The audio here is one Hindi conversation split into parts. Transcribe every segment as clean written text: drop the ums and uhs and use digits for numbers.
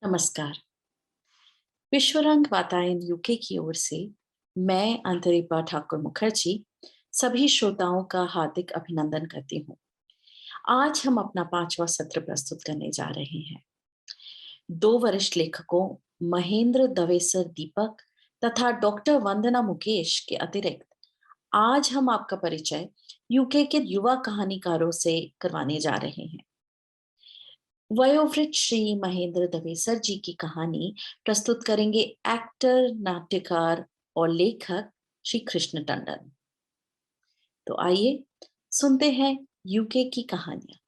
नमस्कार। विश्वरंग वातायन यूके की ओर से मैं अंतरिपा ठाकुर मुखर्जी सभी श्रोताओं का हार्दिक अभिनंदन करती हूँ। आज हम अपना 5वां सत्र प्रस्तुत करने जा रहे हैं। 2 वरिष्ठ लेखकों महेंद्र दवेसर दीपक तथा डॉक्टर वंदना मुकेश के अतिरिक्त आज हम आपका परिचय यूके के युवा कहानीकारों से करवाने जा रहे हैं। वयोवृद्ध श्री महेंद्र दवेसर जी की कहानी प्रस्तुत करेंगे एक्टर, नाट्यकार और लेखक श्री कृष्ण टंडन। तो आइए सुनते हैं यूके की कहानियां।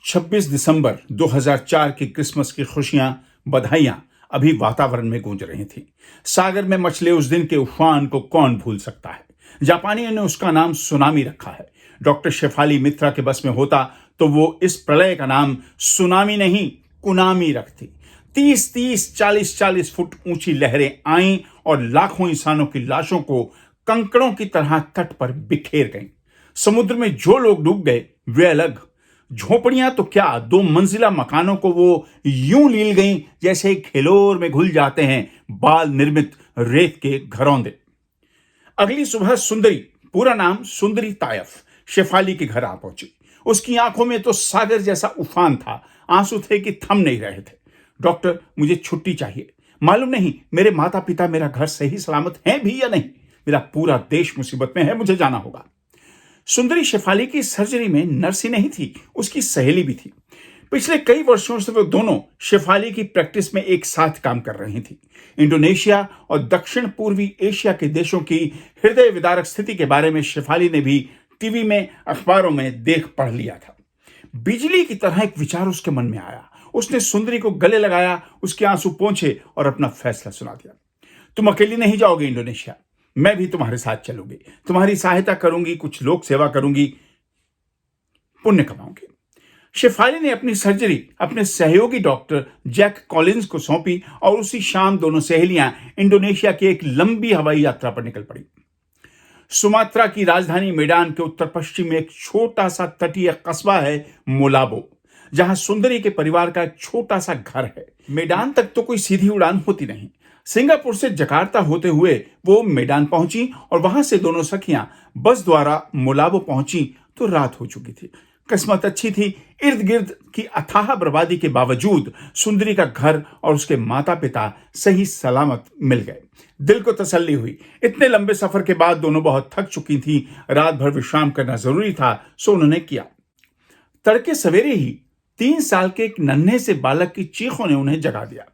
26 दिसंबर 2004 की क्रिसमस की खुशियां, बधाइयां अभी वातावरण में गूंज रही थी। सागर में मचले उस दिन के उफान को कौन भूल सकता है। जापानियों ने उसका नाम सुनामी रखा है। डॉक्टर शेफाली मित्रा के बस में होता तो वो इस प्रलय का नाम सुनामी नहीं, कुनामी रखती। 30-30, 40-40 फुट ऊंची लहरें आईं और लाखों इंसानों की लाशों को कंकड़ों की तरह तट पर बिखेर गईं। समुद्र में जो लोग डूब गए वे अलग, झोपड़ियां तो क्या, 2 मंजिला मकानों को वो यूं लील गईं जैसे खेलोर में घुल जाते हैं बाल निर्मित रेत के घरौंदे। अगली सुबह सुंदरी, पूरा नाम सुंदरी तायफ, शेफाली के घर आ पहुंची। उसकी आंखों में तो सागर जैसा उफान था, आंसू थे कि थम नहीं रहे थे। डॉक्टर, मुझे छुट्टी चाहिए। मालूम नहीं मेरे माता पिता मेरा घर सही सलामत हैं भी या नहीं। मेरा पूरा देश मुसीबत में है, मुझे जाना होगा। सुंदरी शेफाली की सर्जरी में नर्स ही नहीं थी, उसकी सहेली भी थी। पिछले कई वर्षों से वो दोनों शेफाली की प्रैक्टिस में एक साथ काम कर रही थी। इंडोनेशिया और दक्षिण पूर्वी एशिया के देशों की हृदय विदारक स्थिति के बारे में शेफाली ने भी टीवी में, अखबारों में देख पढ़ लिया था। बिजली की तरह एक विचार उसके मन में आया। उसने सुंदरी को गले लगाया, उसके आंसू पोंछे और अपना फैसला सुना दिया। तुम अकेली नहीं जाओगे इंडोनेशिया, मैं भी तुम्हारे साथ चलूंगी, तुम्हारी सहायता करूंगी, कुछ लोक सेवा करूंगी, पुण्य कमाऊंगी। शेफाली ने अपनी सर्जरी अपने सहयोगी डॉक्टर जैक कॉलिंस को सौंपी और उसी शाम दोनों सहेलियां इंडोनेशिया की एक लंबी हवाई यात्रा पर निकल पड़ी। सुमात्रा की राजधानी मेडान के उत्तर पश्चिम में एक छोटा सा तटीय कस्बा है मोलाबो, जहां सुंदरी के परिवार का एक छोटा सा घर है। मेडान तक तो कोई सीधी उड़ान होती नहीं। सिंगापुर से जकार्ता होते हुए वो मेडान पहुंची और वहां से दोनों सखियां बस द्वारा मोलाबो पहुंची तो रात हो चुकी थी। किस्मत अच्छी थी, इर्द गिर्द की अथाह बर्बादी के बावजूद सुंदरी का घर और उसके माता पिता सही सलामत मिल गए। दिल को तसल्ली हुई। इतने लंबे सफर के बाद दोनों बहुत थक चुकी थी, रात भर विश्राम करना जरूरी था, सो उन्होंने किया। तड़के सवेरे ही 3 साल के एक नन्हे से बालक की चीखों ने उन्हें जगा दिया।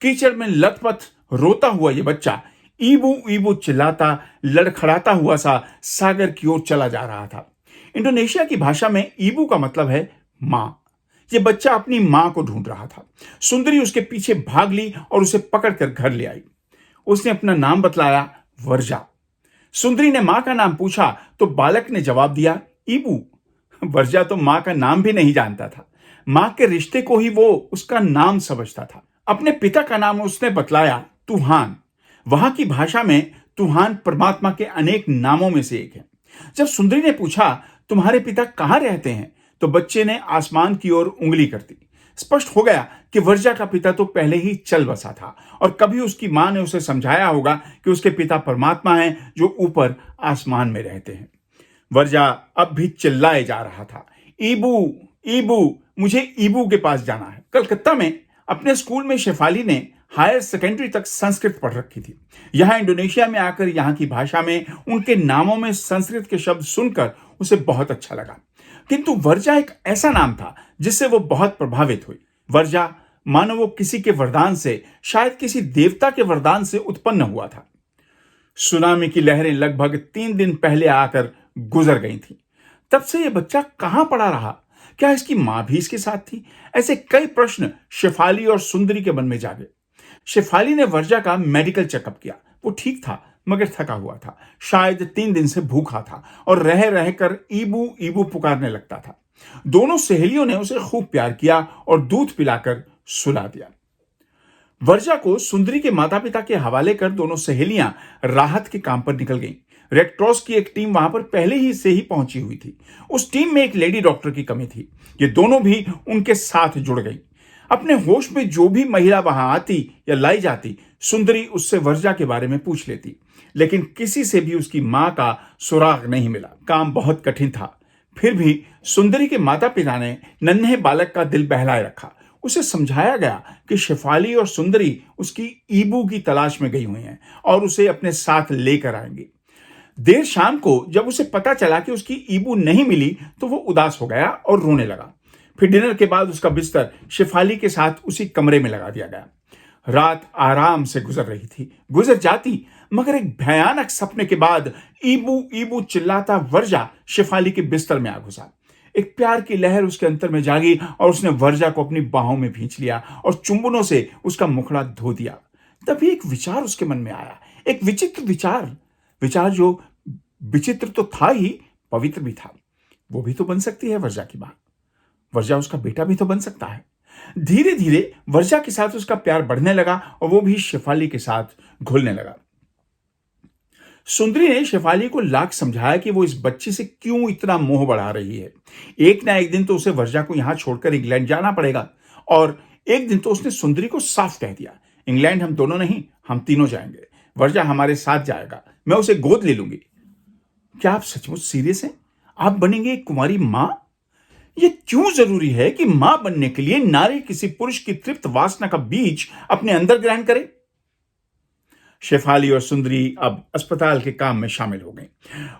कीचड़ में लथपथ रोता हुआ यह बच्चा ईबू ईबू चिल्लाता, लड़खड़ाता हुआ सा सागर की ओर चला जा रहा था। इंडोनेशिया की भाषा में ईबू का मतलब है मां। यह बच्चा अपनी मां को ढूंढ रहा था। सुंदरी उसके पीछे भाग ली और उसे पकड़कर घर ले आई। उसने अपना नाम बतलाया, वर्जा। सुंदरी ने मां का नाम पूछा तो बालक ने जवाब दिया, ईबू। वर्जा तो मां का नाम भी नहीं जानता था। मां के रिश्ते को ही वो उसका नाम समझता था। अपने पिता का नाम उसने बतलाया, तूहान। वहां की भाषा में तूहान परमात्मा के अनेक नामों में से एक है। जब सुंदरी ने पूछा, तुम्हारे पिता कहां रहते हैं, तो बच्चे ने आसमान की ओर उंगली कर दी। स्पष्ट हो गया कि वर्जा का पिता तो पहले ही चल बसा था और कभी उसकी मां ने उसे समझाया होगा कि उसके पिता परमात्मा हैं जो ऊपर आसमान में रहते हैं। वर्जा अब भी चिल्लाए जा रहा था, ईबू ईबू, मुझे ईबू के पास जाना है। कलकत्ता में अपने स्कूल में शेफाली ने हायर सेकेंडरी तक संस्कृत पढ़ रखी थी। यहां इंडोनेशिया में आकर यहां की भाषा में उनके नामों में संस्कृत के शब्द सुनकर उसे बहुत अच्छा लगा। किंतु वर्जा एक ऐसा नाम था जिससे वो बहुत प्रभावित हुई। वर्जा मानो वो किसी के वरदान से, शायद किसी देवता के वरदान से उत्पन्न हुआ था। सुनामी की लहरें लगभग 3 दिन पहले आकर गुजर गई थी। तब से यह बच्चा कहां पड़ा रहा? क्या इसकी मां भी इसके साथ थी? ऐसे कई प्रश्न शेफाली और सुंदरी के मन में जागे। शेफाली ने वर्जा का मेडिकल चेकअप किया। वो ठीक था मगर थका हुआ था, शायद 3 दिन से भूखा था और रह रहकर ईबू ईबू पुकारने लगता था। दोनों सहेलियों ने उसे खूब प्यार किया और दूध पिलाकर सुला दिया। वर्जा को सुंदरी के माता पिता के हवाले कर दोनों सहेलियां राहत के काम पर निकल गईं। रेड क्रॉस की एक टीम वहां पर पहले ही से ही पहुंची हुई थी। उस टीम में एक लेडी डॉक्टर की कमी थी। ये दोनों भी उनके साथ जुड़ गई। अपने होश में जो भी महिला वहां आती या लाई जाती, सुंदरी उससे वर्जा के बारे में पूछ लेती, लेकिन किसी से भी उसकी मां का सुराग नहीं मिला। काम बहुत कठिन था, फिर भी सुंदरी के माता पिता ने नन्हे बालक का दिल बहलाए रखा। उसे समझाया गया कि शेफाली और सुंदरी उसकी ईबू की तलाश में गई हुई हैं और उसे अपने साथ लेकर आएंगी। देर शाम को जब उसे पता चला कि उसकी ईबू नहीं मिली तो वो उदास हो गया और रोने लगा। फिर डिनर के बाद उसका बिस्तर शेफाली के साथ उसी कमरे में लगा दिया गया। रात आराम से गुजर रही थी, गुजर जाती, मगर एक भयानक सपने के बाद ईबू ईबू चिल्लाता वर्जा शेफाली के बिस्तर में आ घुसा। एक प्यार की लहर उसके अंतर में जागी और उसने वर्जा को अपनी बाहों में भींच लिया और चुंबनों से उसका मुखड़ा धो दिया। तभी एक विचार उसके मन में आया, एक विचित्र विचार, विचार जो विचित्र तो था ही, पवित्र भी था। वो भी तो बन सकती है वर्जा की मां, वर्जा उसका बेटा भी तो बन सकता है। धीरे धीरे वर्जा के साथ उसका प्यार बढ़ने लगा और वो भी शेफाली के साथ घुलने लगा। सुंदरी ने शेफाली को लाख समझाया कि वो इस बच्चे से क्यों इतना मोह बढ़ा रही है। एक ना एक दिन तो उसे वर्जा को यहां छोड़कर इंग्लैंड जाना पड़ेगा। और एक दिन तो उसने सुंदरी को साफ कह दिया, इंग्लैंड हम दोनों नहीं, हम तीनों जाएंगे। वर्जा हमारे साथ जाएगा, मैं उसे गोद ले लूंगी। क्या आप सचमुच सीरियस हैं? आप बनेंगे एक कुंवारी मां? यह क्यों जरूरी है कि मां बनने के लिए नारी किसी पुरुष की तृप्त वासना का बीज अपने अंदर ग्रहण करे? शेफाली और सुंदरी अब अस्पताल के काम में शामिल हो गई।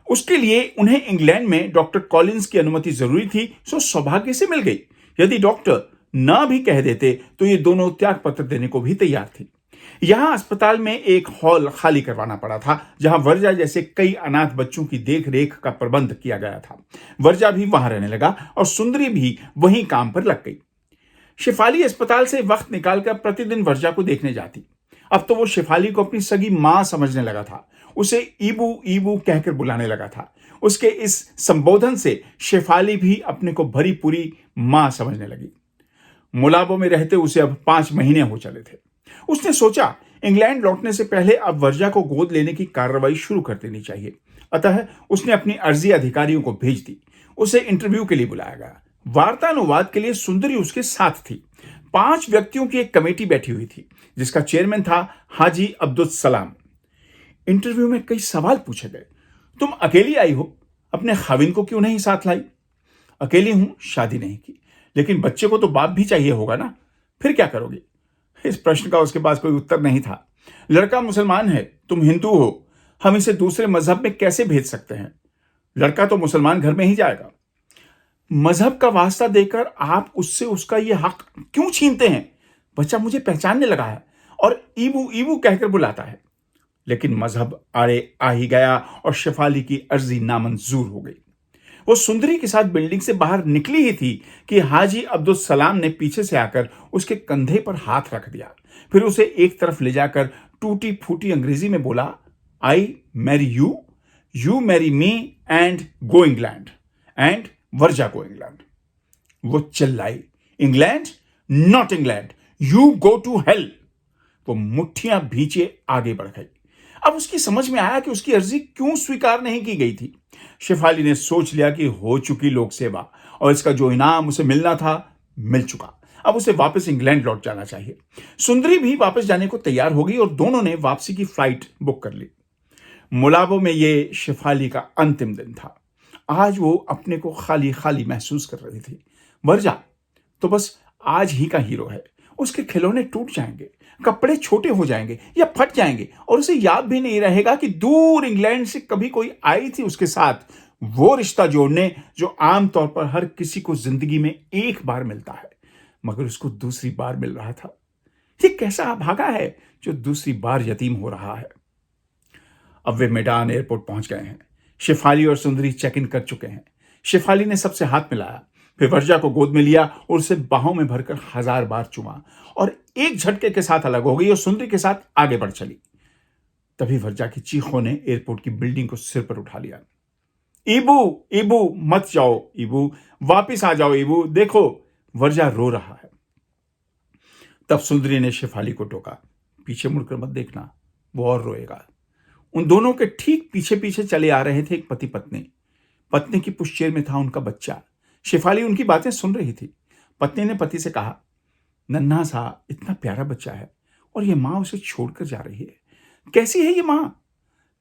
उसके लिए उन्हें इंग्लैंड में डॉक्टर कॉलिंस की अनुमति जरूरी थी, सो सौभाग्य से मिल गई। यदि डॉक्टर ना भी कह देते तो ये दोनों त्याग पत्र देने को भी तैयार थी। यहां अस्पताल में एक हॉल खाली करवाना पड़ा था, जहां वर्जा जैसे कई अनाथ बच्चों की देख रेख का प्रबंध किया गया था। वर्जा भी वहां रहने लगा और सुंदरी भी वहीं काम पर लग गई। शेफाली अस्पताल से वक्त निकालकर प्रतिदिन वर्जा को देखने जाती। अब तो वो शेफाली को अपनी सगी मां समझने लगा था, उसे ईबू ईबू कहकर बुलाने लगा था। उसके इस संबोधन से शेफाली भी अपने को भरी पूरी मां समझने लगी। मुलाबो में रहते उसे अब 5 महीने हो चले थे। उसने सोचा इंग्लैंड लौटने से पहले अब वर्जा को गोद लेने की कार्रवाई शुरू कर देनी चाहिए। अतः उसने अपनी अर्जी अधिकारियों को भेज दी। उसे इंटरव्यू के लिए बुलाया गया। वार्तानुवाद के लिए सुंदरी उसके साथ थी। 5 व्यक्तियों की एक कमेटी बैठी हुई थी, जिसका चेयरमैन था हाजी अब्दुल सलाम। इंटरव्यू में कई सवाल पूछे गए। तुम अकेली आई हो, अपने खाविंद को क्यों नहीं साथ लाई? अकेली हूं, शादी नहीं की, लेकिन बच्चे को तो बाप भी चाहिए होगा ना, फिर क्या करोगे? इस प्रश्न का उसके पास कोई उत्तर नहीं था। लड़का मुसलमान है, तुम हिंदू हो, हम इसे दूसरे मजहब में कैसे भेज सकते हैं? लड़का तो मुसलमान घर में ही जाएगा। मजहब का वास्ता देकर आप उससे उसका यह हक क्यों छीनते हैं? बच्चा मुझे पहचानने लगा है और ईबू ईबू कहकर बुलाता है। लेकिन मजहब आड़े आ ही गया और शेफाली की अर्जी नामंजूर हो गई। वो सुंदरी के साथ बिल्डिंग से बाहर निकली ही थी कि हाजी अब्दुल सलाम ने पीछे से आकर उसके कंधे पर हाथ रख दिया। फिर उसे एक तरफ ले जाकर टूटी फूटी अंग्रेजी में बोला, I marry you, you marry me and go England, and वर्जा गो इंग्लैंड। वो चिल्लाई, England? Not England, you go to hell. वो मुट्ठियां भींचे आगे बढ़ गई। अब उसकी समझ में आया कि उसकी अर्जी क्यों स्वीकार नहीं की गई थी। शेफाली ने सोच लिया कि हो चुकी लोक सेवा और इसका जो इनाम उसे मिलना था मिल चुका। अब उसे वापस इंग्लैंड लौट जाना चाहिए। सुंदरी भी वापस जाने को तैयार हो गई और दोनों ने वापसी की फ्लाइट बुक कर ली। मुलाबो में यह शेफाली का अंतिम दिन था। आज वो अपने को खाली खाली महसूस कर रही थी। वर्जा तो बस आज ही का हीरो है। उसके खिलौने टूट जाएंगे, कपड़े छोटे हो जाएंगे या फट जाएंगे और उसे याद भी नहीं रहेगा कि दूर इंग्लैंड से कभी कोई आई थी उसके साथ वो रिश्ता जोड़ने जो आमतौर पर हर किसी को जिंदगी में एक बार मिलता है, मगर उसको दूसरी बार मिल रहा था। ये कैसा अभागा है जो दूसरी बार यतीम हो रहा है। अब वे मेडान एयरपोर्ट पहुंच गए हैं। शेफाली और सुंदरी चेक इन कर चुके हैं। शेफाली ने सबसे हाथ मिलाया, फिर वर्जा को गोद में लिया और उसे बाहों में भरकर 1000 बार चूमा और एक झटके के साथ अलग हो गई और सुंदरी के साथ आगे बढ़ चली। तभी वर्जा की चीखों ने एयरपोर्ट की बिल्डिंग को सिर पर उठा लिया। ईबू ईबू मत जाओ, ईबू वापिस आ जाओ, ईबू देखो वर्जा रो रहा है। तब सुंदरी ने शेफाली को टोका, पीछे मुड़कर मत देखना, वो और रोएगा। उन दोनों के ठीक पीछे पीछे चले आ रहे थे एक पति पत्नी। पत्नी की पुश्चैर में था उनका बच्चा। शेफाली उनकी बातें सुन रही थी। पत्नी ने पति से कहा, नन्हा सा इतना प्यारा बच्चा है और ये माँ उसे छोड़कर जा रही है। कैसी है ये माँ?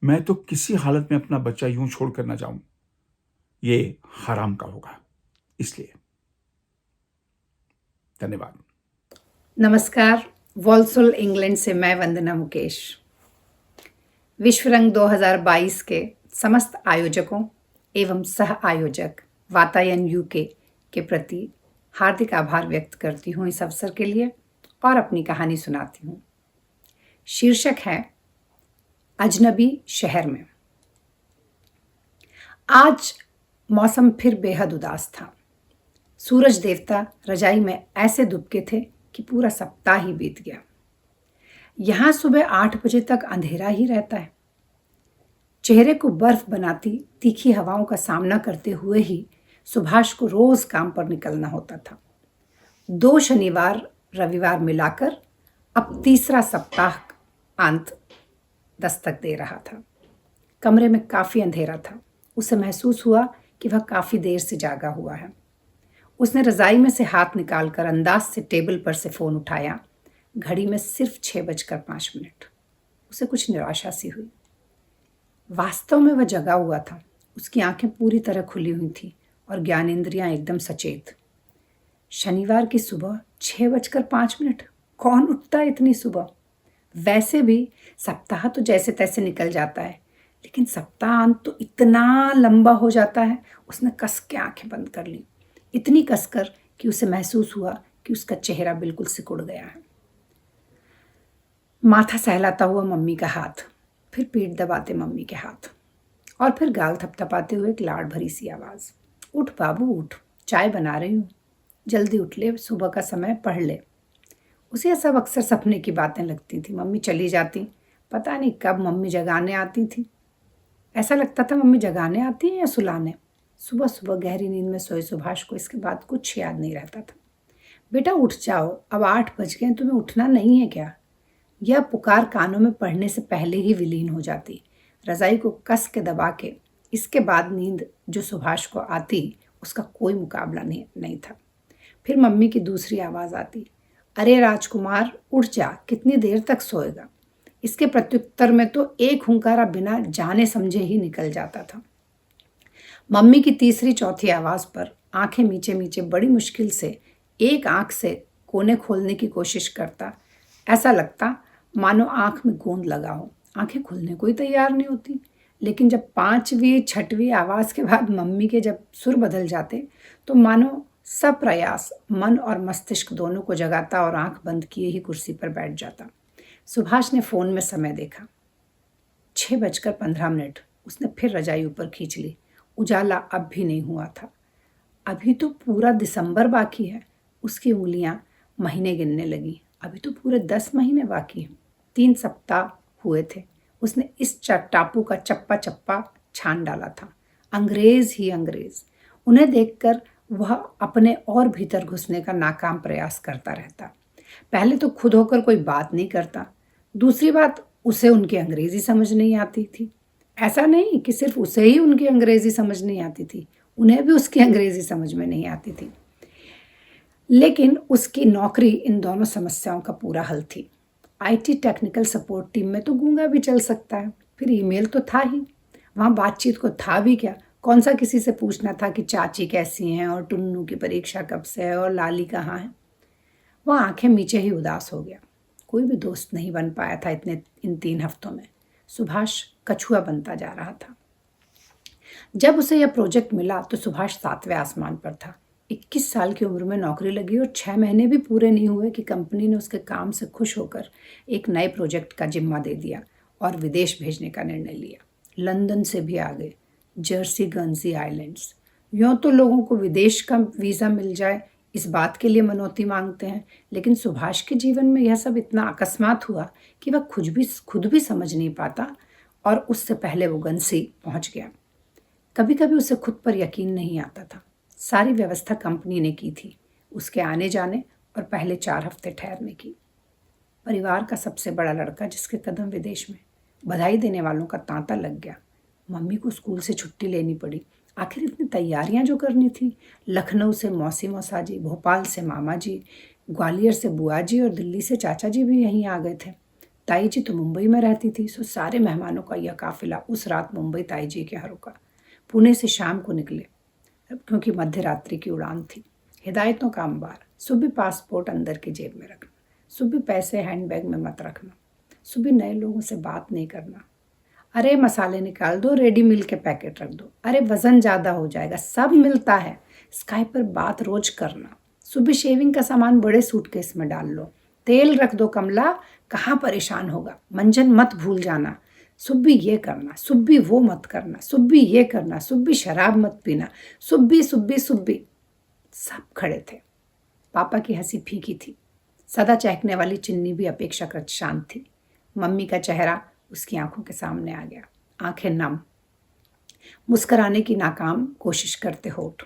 मैं तो किसी हालत में अपना बच्चा यूं छोड़कर ना जाऊं। ये हराम का होगा। इसलिए धन्यवाद। नमस्कार। वॉल्सोल इंग्लैंड से मैं वंदना मुकेश। विश्व रंग 2022 के समस्त आयोजकों एवं सह आयोजक वातायन यूके के प्रति हार्दिक आभार व्यक्त करती हूँ इस अवसर के लिए और अपनी कहानी सुनाती हूँ। शीर्षक है अजनबी शहर में। आज मौसम फिर बेहद उदास था। सूरज देवता रजाई में ऐसे दुबके थे कि पूरा सप्ताह ही बीत गया। यहाँ सुबह 8 बजे तक अंधेरा ही रहता है। चेहरे को बर्फ बनाती तीखी हवाओं का सामना करते हुए ही सुभाष को रोज काम पर निकलना होता था। 2 शनिवार रविवार मिलाकर अब तीसरा सप्ताह अंत दस्तक दे रहा था। कमरे में काफी अंधेरा था। उसे महसूस हुआ कि वह काफी देर से जागा हुआ है। उसने रजाई में से हाथ निकालकर अंदाज से टेबल पर से फोन उठाया। घड़ी में सिर्फ 6:05। उसे कुछ निराशा सी हुई। वास्तव में वह जगा हुआ था। उसकी आंखें पूरी तरह खुली हुई थी और ज्ञानेंद्रियां एकदम सचेत। शनिवार की सुबह 6:05। कौन उठता है इतनी सुबह? वैसे भी सप्ताह तो जैसे तैसे निकल जाता है, लेकिन सप्ताहांत तो इतना लंबा हो जाता है। उसने कस के आंखें बंद कर ली, इतनी कसकर कि उसे महसूस हुआ कि उसका चेहरा बिल्कुल सिकुड़ गया है। माथा सहलाता हुआ मम्मी का हाथ, फिर पीठ दबाते मम्मी के हाथ, और फिर गाल थपथपाते हुए एक लाड़ भरी सी आवाज़, उठ बाबू उठ, चाय बना रही हूँ, जल्दी उठ ले, सुबह का समय, पढ़ ले। उसे यह सब अक्सर सपने की बातें लगती थी। मम्मी चली जाती, पता नहीं कब मम्मी जगाने आती थी। ऐसा लगता था मम्मी जगाने आती है या सुलाने। सुबह सुबह गहरी नींद में सोए सुभाष को इसके बाद कुछ याद नहीं रहता था। बेटा उठ जाओ, अब 8 बज गए, तुम्हें उठना नहीं है क्या? यह पुकार कानों में पड़ने से पहले ही विलीन हो जाती। रजाई को कस के दबा के इसके बाद नींद जो सुभाष को आती, उसका कोई मुकाबला नहीं था। फिर मम्मी की दूसरी आवाज़ आती, अरे राजकुमार उठ जा, कितनी देर तक सोएगा? इसके प्रत्युत्तर में तो एक हुंकारा बिना जाने समझे ही निकल जाता था। मम्मी की तीसरी चौथी आवाज़ पर आंखें मीचे मीचे बड़ी मुश्किल से एक आंख से कोने खोलने की कोशिश करता। ऐसा लगता मानो आंख में गोंद लगा हो। आंखें खुलने को ही तैयार नहीं होती। लेकिन जब 5वीं 6वीं आवाज़ के बाद मम्मी के जब सुर बदल जाते तो मानो सब प्रयास मन और मस्तिष्क दोनों को जगाता और आंख बंद किए ही कुर्सी पर बैठ जाता। सुभाष ने फ़ोन में समय देखा, 6:15। उसने फिर रजाई ऊपर खींच ली। उजाला अब भी नहीं हुआ था। अभी तो पूरा दिसंबर बाकी है। उसकी उंगलियां महीने गिनने लगी। अभी तो पूरे 10 महीने बाकी हैं। 3 सप्ताह हुए थे। उसने इस टापू का चप्पा चप्पा छान डाला था। अंग्रेज ही अंग्रेज। उन्हें देखकर वह अपने और भीतर घुसने का नाकाम प्रयास करता रहता। पहले तो खुद होकर कोई बात नहीं करता। दूसरी बात, उसे उनकी अंग्रेजी समझ नहीं आती थी। ऐसा नहीं कि सिर्फ उसे ही उनकी अंग्रेजी समझ नहीं आती थी, उन्हें भी उसकी अंग्रेजी समझ में नहीं आती थी। लेकिन उसकी नौकरी इन दोनों समस्याओं का पूरा हल थी। आईटी टेक्निकल सपोर्ट टीम में तो गूंगा भी चल सकता है। फिर ईमेल तो था ही। वहाँ बातचीत को था भी क्या? कौन सा किसी से पूछना था कि चाची कैसी हैं और टुन्नू की परीक्षा कब से है और लाली कहाँ है। वह आंखें नीचे ही उदास हो गया। कोई भी दोस्त नहीं बन पाया था इन 3 हफ्तों में। सुभाष कछुआ बनता जा रहा था। जब उसे यह प्रोजेक्ट मिला तो सुभाष 7वें आसमान पर था। 21 साल की उम्र में नौकरी लगी और 6 महीने भी पूरे नहीं हुए कि कंपनी ने उसके काम से खुश होकर एक नए प्रोजेक्ट का जिम्मा दे दिया और विदेश भेजने का निर्णय लिया। लंदन से भी आ गए, जर्सी गंजी आइलैंड्स। यूँ तो लोगों को विदेश का वीज़ा मिल जाए इस बात के लिए मनौती मांगते हैं, लेकिन सुभाष के जीवन में यह सब इतना अकस्मात हुआ कि वह खुद भी समझ नहीं पाता और उससे पहले वो गंसी पहुंच गया। कभी कभी उसे खुद पर यकीन नहीं आता था। सारी व्यवस्था कंपनी ने की थी, उसके आने जाने और पहले 4 हफ्ते ठहरने की। परिवार का सबसे बड़ा लड़का जिसके कदम विदेश में। बधाई देने वालों का तांता लग गया। मम्मी को स्कूल से छुट्टी लेनी पड़ी। आखिर इतनी तैयारियां जो करनी थी। लखनऊ से मौसी मौसाजी, भोपाल से मामा जी, ग्वालियर से बुआ जी और दिल्ली से चाचा जी भी यहीं आ गए थे। ताई जी तो मुंबई में रहती थी, सो सारे मेहमानों का यह काफिला उस रात मुंबई ताई जी के यहाँ रुका। पुणे से शाम को निकले क्योंकि मध्य रात्रि की उड़ान थी। हिदायतों का अंबार। सुबह पासपोर्ट अंदर की जेब में रखना, सुबह पैसे हैंडबैग में मत रखना, सुबह नए लोगों से बात नहीं करना, अरे मसाले निकाल दो, रेडी मिल के पैकेट रख दो, अरे वजन ज़्यादा हो जाएगा, सब मिलता है, स्काइप पर बात रोज करना, सुबह शेविंग का सामान बड़े सूटकेस में डाल लो, तेल रख दो कमला, कहाँ परेशान होगा, मंजन मत भूल जाना, सुबह ये करना, सुबह वो मत करना, सुबह ये करना, सुबह शराब मत पीना, सुबह सुबह सुबह। सब खड़े थे। पापा की हंसी फीकी थी। सदा चहकने वाली चिन्नी भी अपेक्षाकृत शांत थी। मम्मी का चेहरा उसकी आंखों के सामने आ गया, आंखें नम, मुस्कुराने की नाकाम कोशिश करते होठ।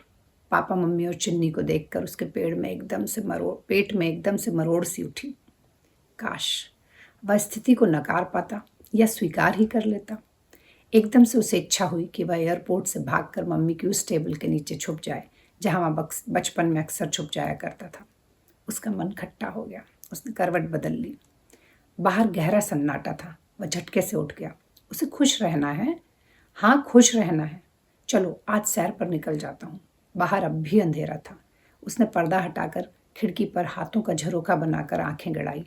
पापा मम्मी और चिन्नी को देखकर उसके पेट में एकदम से मरोड़ सी उठी। काश वह स्थिति को नकार पाता या स्वीकार ही कर लेता। एकदम से उसे इच्छा हुई कि वह एयरपोर्ट से भागकर मम्मी की उस टेबल के नीचे छुप जाए जहां वह बचपन में अक्सर छुप जाया करता था। उसका मन खट्टा हो गया। उसने करवट बदल ली। बाहर गहरा सन्नाटा था। वह झटके से उठ गया। उसे खुश रहना है। हाँ, खुश रहना है। चलो आज सैर पर निकल जाता हूँ। बाहर अब भी अंधेरा था। उसने पर्दा हटाकर खिड़की पर हाथों का झरोका बनाकर आंखें गड़ाई।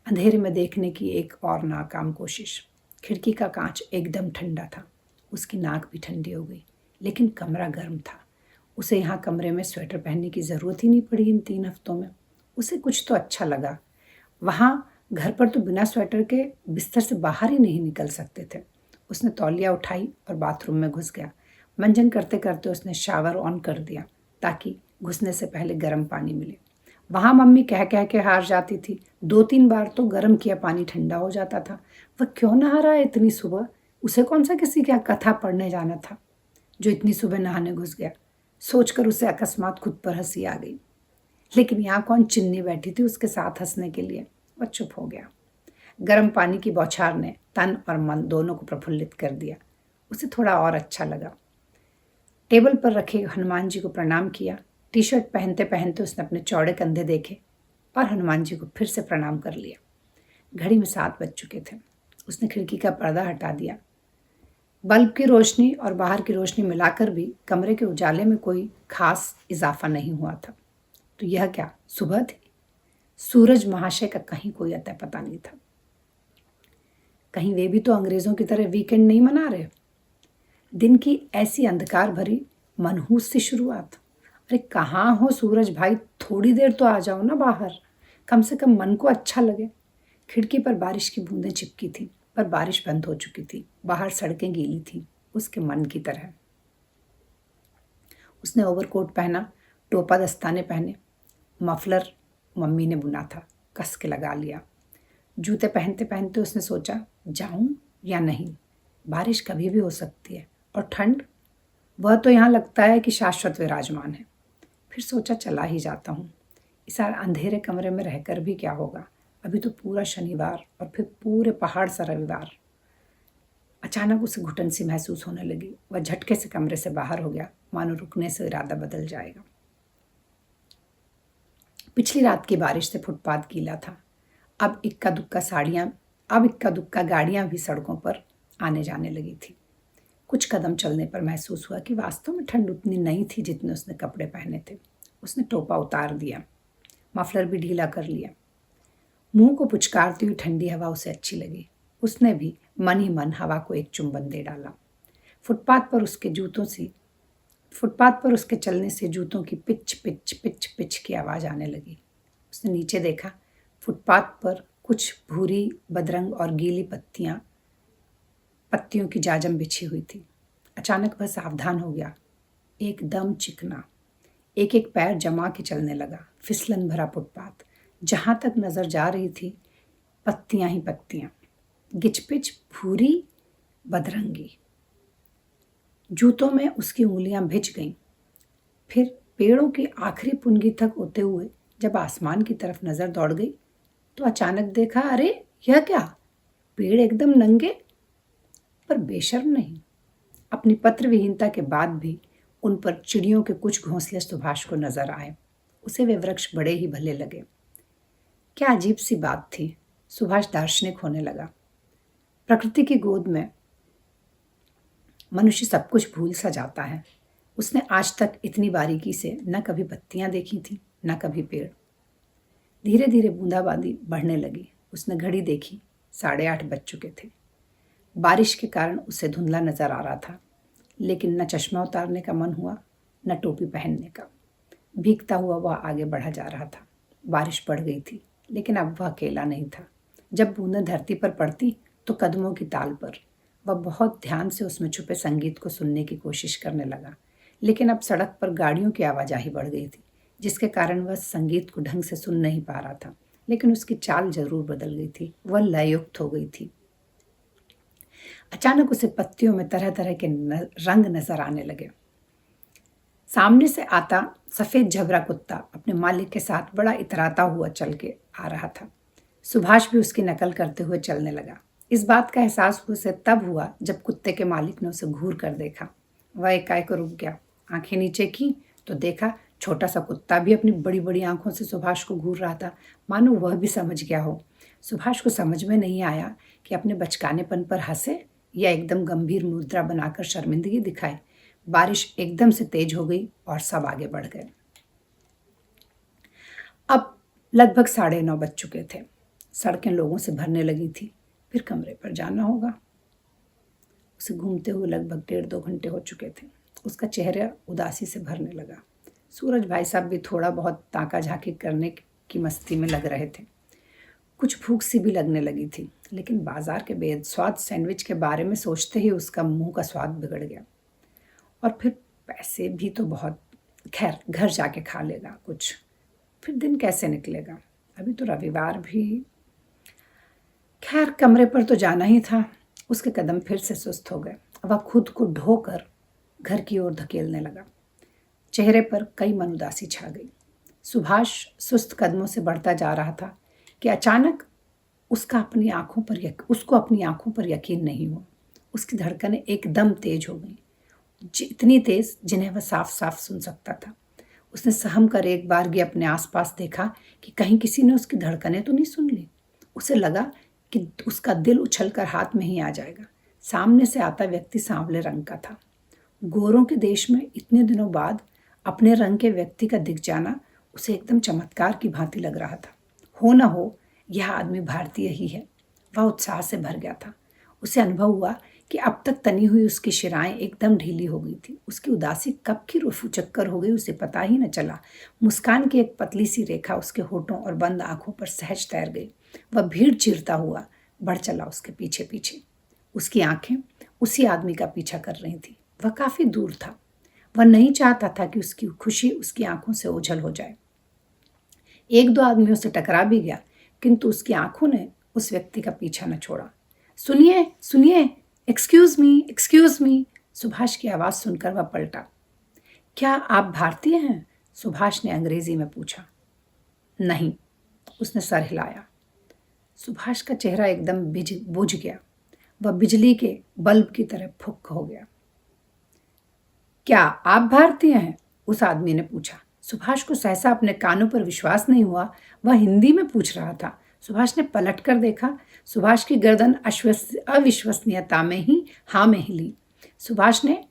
अंधेरे में देखने की एक और नाकाम कोशिश। खिड़की का कांच एकदम ठंडा था। उसकी नाक भी ठंडी हो गई, लेकिन कमरा गर्म था। उसे यहाँ कमरे में स्वेटर पहनने की ज़रूरत ही नहीं पड़ी इन 3 हफ्तों में। उसे कुछ तो अच्छा लगा। वहाँ घर पर तो बिना स्वेटर के बिस्तर से बाहर ही नहीं निकल सकते थे। उसने तौलिया उठाई और बाथरूम में घुस गया। मंजन करते करते उसने शावर ऑन कर दिया ताकि घुसने से पहले गर्म पानी मिले। वहाँ मम्मी कह कह के हार जाती थी। 2-3 बार तो गर्म किया पानी ठंडा हो जाता था। वह क्यों नहा रहा है इतनी सुबह? उसे कौन सा किसी की कथा पढ़ने जाना था जो इतनी सुबह नहाने घुस गया? सोचकर उसे अकस्मात खुद पर हंसी आ गई। लेकिन यहाँ कौन चिन्नी बैठी थी उसके साथ हंसने के लिए? वह चुप हो गया। गर्म पानी की बौछार ने तन और मन दोनों को प्रफुल्लित कर दिया। उसे थोड़ा और अच्छा लगा। टेबल पर रखे हनुमान जी को प्रणाम किया। टी शर्ट पहनते पहनते उसने अपने चौड़े कंधे देखे और हनुमान जी को फिर से प्रणाम कर लिया। घड़ी में 7 बज चुके थे। उसने खिड़की का पर्दा हटा दिया। बल्ब की रोशनी और बाहर की रोशनी मिलाकर भी कमरे के उजाले में कोई खास इजाफा नहीं हुआ था। तो यह क्या सुबह थी? सूरज महाशय का कहीं कोई अता पता नहीं था। कहीं वे भी तो अंग्रेजों की तरह वीकेंड नहीं मना रहे? दिन की ऐसी अंधकार भरी मनहूस सी शुरुआत। अरे कहाँ हो सूरज भाई, थोड़ी देर तो आ जाओ ना बाहर, कम से कम मन को अच्छा लगे। खिड़की पर बारिश की बूंदें चिपकी थी, पर बारिश बंद हो चुकी थी। बाहर सड़कें गीली थी, उसके मन की तरह। उसने ओवरकोट पहना, टोपा दस्ताने पहने। मफलर मम्मी ने बुना था, कस के लगा लिया। जूते पहनते पहनते उसने सोचा, जाऊं या नहीं? बारिश कभी भी हो सकती है, और ठंड, वह तो यहाँ लगता है कि शाश्वत विराजमान है। फिर सोचा चला ही जाता हूँ। इस अंधेरे कमरे में रहकर भी क्या होगा? अभी तो पूरा शनिवार और फिर पूरे पहाड़ सा रविवार। अचानक उसे घुटन सी महसूस होने लगी। वह झटके से कमरे से बाहर हो गया, मानो रुकने से इरादा बदल जाएगा। पिछली रात की बारिश से फुटपाथ गीला था। अब इक्का दुक्का गाड़ियां भी सड़कों पर आने जाने लगी थी। कुछ कदम चलने पर महसूस हुआ कि वास्तव में ठंड उतनी नहीं थी जितने उसने कपड़े पहने थे। उसने टोपा उतार दिया, मफलर भी ढीला कर लिया। मुंह को पुचकारती हुई ठंडी हवा उसे अच्छी लगी। उसने भी मन ही मन हवा को एक चुंबन दे डाला। फुटपाथ पर उसके चलने से जूतों की पिच पिच पिच पिच की आवाज़ आने लगी। उसने नीचे देखा। फुटपाथ पर कुछ भूरी बदरंग और गीली पत्तियों की जाजम बिछी हुई थी। अचानक वह सावधान हो गया। एकदम चिकना, एक एक पैर जमा के चलने लगा। फिसलन भरा फुटपाथ, जहां तक नजर जा रही थी पत्तियां ही पत्तियां, गिचपिच भूरी बदरंगी। जूतों में उसकी उंगलियां भिज गईं। फिर पेड़ों की आखिरी पुनगी तक होते हुए जब आसमान की तरफ नजर दौड़ गई तो अचानक देखा, अरे यह क्या? पेड़ एकदम नंगे, पर बेशर्म नहीं। अपनी पत्र विहीनता के बाद भी उन पर चिड़ियों के कुछ घोंसले सुभाष को नजर आए। उसे वे वृक्ष बड़े ही भले लगे। क्या अजीब सी बात थी। सुभाष दार्शनिक होने लगा। प्रकृति की गोद में मनुष्य सब कुछ भूल सा जाता है। उसने आज तक इतनी बारीकी से न कभी पत्तियां देखी थी, न कभी पेड़। धीरे धीरे बूंदाबांदी बढ़ने लगी। उसने घड़ी देखी, 8:30 बज चुके थे। बारिश के कारण उसे धुंधला नजर आ रहा था, लेकिन न चश्मा उतारने का मन हुआ, न टोपी पहनने का। भीगता हुआ वह आगे बढ़ा जा रहा था। बारिश बढ़ गई थी, लेकिन अब वह अकेला नहीं था। जब बूंदें धरती पर पड़ती तो कदमों की ताल पर वह बहुत ध्यान से उसमें छुपे संगीत को सुनने की कोशिश करने लगा। लेकिन अब सड़क पर गाड़ियों की आवाजाही बढ़ गई थी, जिसके कारण वह संगीत को ढंग से सुन नहीं पा रहा था। लेकिन उसकी चाल जरूर बदल गई थी, वह लययुक्त हो गई थी। अचानक उसे पत्तियों में तरह तरह के रंग नजर आने लगे। सामने से आता सफेद झबरा कुत्ता अपने मालिक के साथ बड़ा इतराता हुआ चल के आ रहा था। सुभाष भी उसकी नकल करते हुए चलने लगा। इस बात का एहसास उसे तब हुआ जब कुत्ते के मालिक ने उसे घूर कर देखा। वह एकाएक रुक गया, आंखें नीचे की तो देखा छोटा सा कुत्ता भी अपनी बड़ी बड़ी आंखों से सुभाष को घूर रहा था, मानो वह भी समझ गया हो। सुभाष को समझ में नहीं आया कि अपने बचकानेपन पर हंसे या एकदम गंभीर मुद्रा बनाकर शर्मिंदगी दिखाए। बारिश एकदम से तेज हो गई और सब आगे बढ़ गए। अब लगभग 9:30 बज चुके थे। सड़कें लोगों से भरने लगी थी। फिर कमरे पर जाना होगा। उसे घूमते हुए लगभग 1.5-2 घंटे हो चुके थे। उसका चेहरा उदासी से भरने लगा। सूरज भाई साहब भी थोड़ा बहुत ताका झाकी करने की मस्ती में लग रहे थे। कुछ भूख सी भी लगने लगी थी, लेकिन बाजार के बेस्वाद सैंडविच के बारे में सोचते ही उसका मुंह का स्वाद बिगड़ गया। और फिर पैसे भी तो बहुत, खैर घर जाके खा लेगा कुछ। फिर दिन कैसे निकलेगा, अभी तो रविवार भी। खैर कमरे पर तो जाना ही था। उसके कदम फिर से सुस्त हो गए। वह खुद को ढोकर घर की ओर धकेलने लगा। चेहरे पर कई मन उदासी छा गई। सुभाष सुस्त कदमों से बढ़ता जा रहा था कि अचानक उसको अपनी आंखों पर यकीन नहीं हुआ। उसकी धड़कनें एकदम तेज हो गई, इतनी तेज जिन्हें वह साफ साफ सुन सकता था। उसने सहम कर एक बार भी अपने आसपास देखा कि कहीं किसी ने उसकी धड़कनें तो नहीं सुन ली। उसे लगा कि उसका दिल उछलकर हाथ में ही आ जाएगा। सामने से आता व्यक्ति सांवले रंग का था। गोरों के देश में इतने दिनों बाद अपने रंग के व्यक्ति का दिख जाना उसे एकदम चमत्कार की भांति लग रहा था। हो न हो यह आदमी भारतीय ही है। वह उत्साह से भर गया था। उसे अनुभव हुआ कि अब तक तनी हुई उसकी शिराएं एकदम ढीली हो गई थी। उसकी उदासी कब की रुफू चक्कर हो गई उसे पता ही न चला। मुस्कान की एक पतली सी रेखा उसके होठों और बंद आंखों पर सहज तैर गई। वह भीड़ चीरता हुआ बढ़ चला उसके पीछे पीछे। उसकी आंखें उसी आदमी का पीछा कर रही थी। वह काफी दूर था। वह नहीं चाहता था कि उसकी खुशी उसकी आंखों से ओझल हो जाए। 1-2 आदमियों से टकरा भी गया, किंतु उसकी आंखों ने उस व्यक्ति का पीछा न छोड़ा। सुनिए सुनिए, एक्सक्यूज मी। सुभाष की आवाज सुनकर वह पलटा। क्या आप भारतीय हैं? सुभाष ने अंग्रेजी में पूछा। नहीं, उसने सर हिलाया। सुभाष का चेहरा एकदम बुझ गया। वह बिजली के बल्ब की तरह फुक हो गया। क्या आप भारतीय हैं? उस आदमी ने पूछा। सुभाष को सहसा अपने कानों पर विश्वास नहीं हुआ। वह हिंदी में पूछ रहा था। सुभाष ने पलट कर देखा। सुभाष की गर्दन अविश्वसनीयता में ही हाँ में हिली। सुभाष ने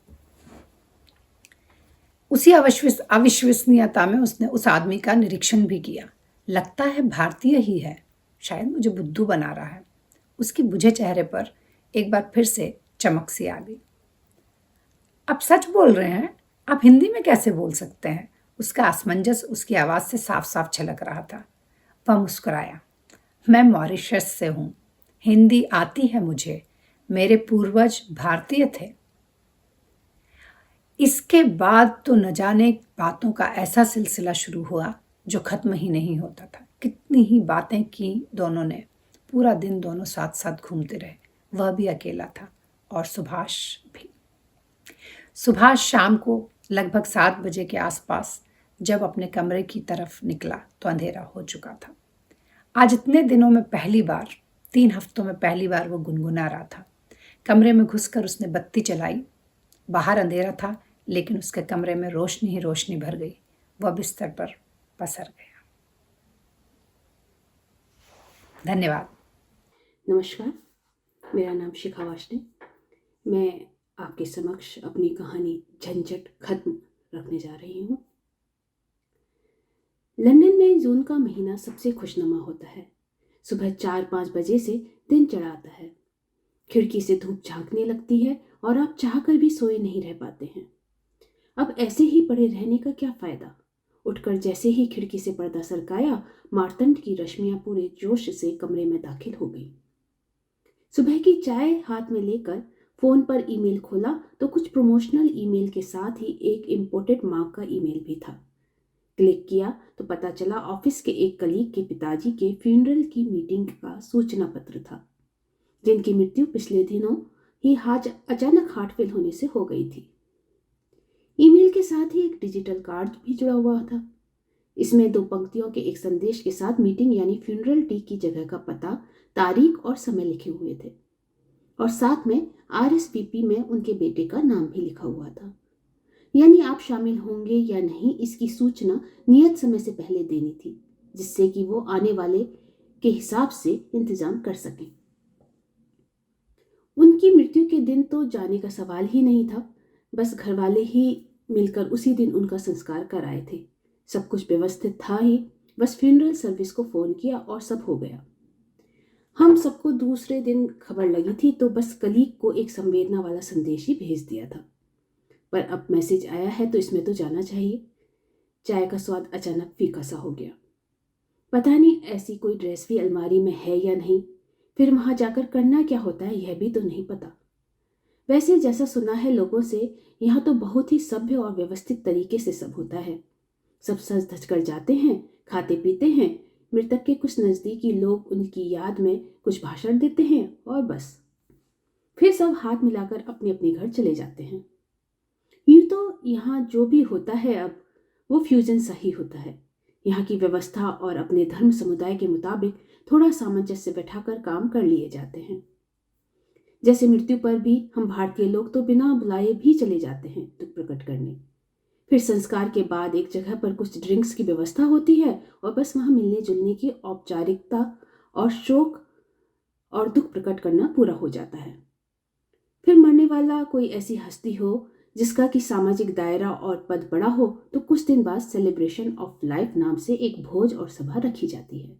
उसी अविश्वसनीयता में उसने उस आदमी का निरीक्षण भी किया। लगता है भारतीय ही है, शायद मुझे बुद्धू बना रहा है। उसकी बुझे चेहरे पर एक बार फिर से चमक सी आ गई। आप सच बोल रहे हैं? आप हिंदी में कैसे बोल सकते हैं? उसका असमंजस उसकी आवाज से साफ साफ झलक रहा था। वह मुस्कुराया। मैं मॉरिशस से हूँ, हिंदी आती है मुझे, मेरे पूर्वज भारतीय थे। इसके बाद तो न जाने बातों का ऐसा सिलसिला शुरू हुआ जो खत्म ही नहीं होता था। कितनी ही बातें की दोनों ने। पूरा दिन दोनों साथ साथ घूमते रहे। वह भी अकेला था और सुभाष भी। सुभाष शाम को लगभग 7 बजे के आसपास जब अपने कमरे की तरफ निकला तो अंधेरा हो चुका था। आज इतने दिनों में पहली बार, 3 हफ्तों में पहली बार वो गुनगुना रहा था। कमरे में घुसकर उसने बत्ती जलाई। बाहर अंधेरा था, लेकिन उसके कमरे में रोशनी ही रोशनी भर गई। वह बिस्तर पर पसर गया। धन्यवाद। नमस्कार, मेरा नाम शिखा वाशने। मैं आपके समक्ष अपनी कहानी झंझट खत्म रखने जा रही हूँ। लंदन में जून का महीना सबसे खुशनुमा होता है। सुबह 4-5 बजे से दिन चढ़ा आता है। खिड़की से धूप झांकने लगती है और आप चाहकर भी सोए नहीं रह पाते हैं। अब ऐसे ही पड़े रहने का क्या फायदा। उठकर जैसे ही खिड़की से पर्दा सरकाया, मार्तंड की रश्मियां पूरे जोश से कमरे में दाखिल हो गई। सुबह की चाय हाथ में लेकर फोन पर ईमेल खोला तो कुछ प्रमोशनल ईमेल के साथ ही एक इम्पोर्टेड मार्क का ईमेल भी था। क्लिक किया तो पता चला ऑफिस के एक कलीग के पिताजी के फ्यूनरल की मीटिंग का सूचना पत्र था, जिनकी मृत्यु पिछले दिनों ही अचानक हार्ट फेल होने से हो गई थी। ईमेल के साथ ही एक डिजिटल कार्ड भी जुड़ा हुआ था। इसमें 2 पंक्तियों के एक संदेश के साथ मीटिंग यानी फ्यूनरल टी की जगह का पता, तारीख और समय लिखे हुए थे और साथ में RSVP में उनके बेटे का नाम भी लिखा हुआ था। यानी आप शामिल होंगे या नहीं इसकी सूचना नियत समय से पहले देनी थी, जिससे कि वो आने वाले के हिसाब से इंतजाम कर सकें। उनकी मृत्यु के दिन तो जाने का सवाल ही नहीं था, बस घरवाले ही मिलकर उसी दिन उनका संस्कार कराए थे। सब कुछ व्यवस्थित था ही, बस फ्यूनरल सर्विस को फोन किया और सब हो गया। हम सबको दूसरे दिन खबर लगी थी तो बस कलीग को एक संवेदना वाला संदेश ही भेज दिया था, पर अब मैसेज आया है तो इसमें तो जाना चाहिए। चाय का स्वाद अचानक फीका सा हो गया। पता नहीं ऐसी कोई ड्रेस भी अलमारी में है या नहीं, फिर वहां जाकर करना क्या होता है यह भी तो नहीं पता। वैसे जैसा सुना है लोगों से, यहाँ तो बहुत ही सभ्य और व्यवस्थित तरीके से सब होता है। सब सज धज कर जाते हैं, खाते पीते हैं, मृतक के कुछ नजदीकी लोग उनकी याद में कुछ भाषण देते हैं और बस फिर सब हाथ मिलाकर अपने अपने घर चले जाते हैं। यूं तो यहाँ जो भी होता है अब वो फ्यूजन सही होता है। यहाँ की व्यवस्था और अपने धर्म समुदाय के मुताबिक थोड़ा सामंजस्य बैठाकर काम कर लिए जाते हैं। जैसे मृत्यु पर भी हम भारतीय लोग तो बिना बुलाए भी चले जाते हैं दुख प्रकट करने। फिर संस्कार के बाद एक जगह पर कुछ ड्रिंक्स की व्यवस्था होती है और बस वहां मिलने जुलने की औपचारिकता और शोक और दुख प्रकट करना पूरा हो जाता है। फिर मरने वाला कोई ऐसी हस्ती हो जिसका कि सामाजिक दायरा और पद बड़ा हो तो कुछ दिन बाद सेलिब्रेशन ऑफ लाइफ नाम से एक भोज और सभा रखी जाती है,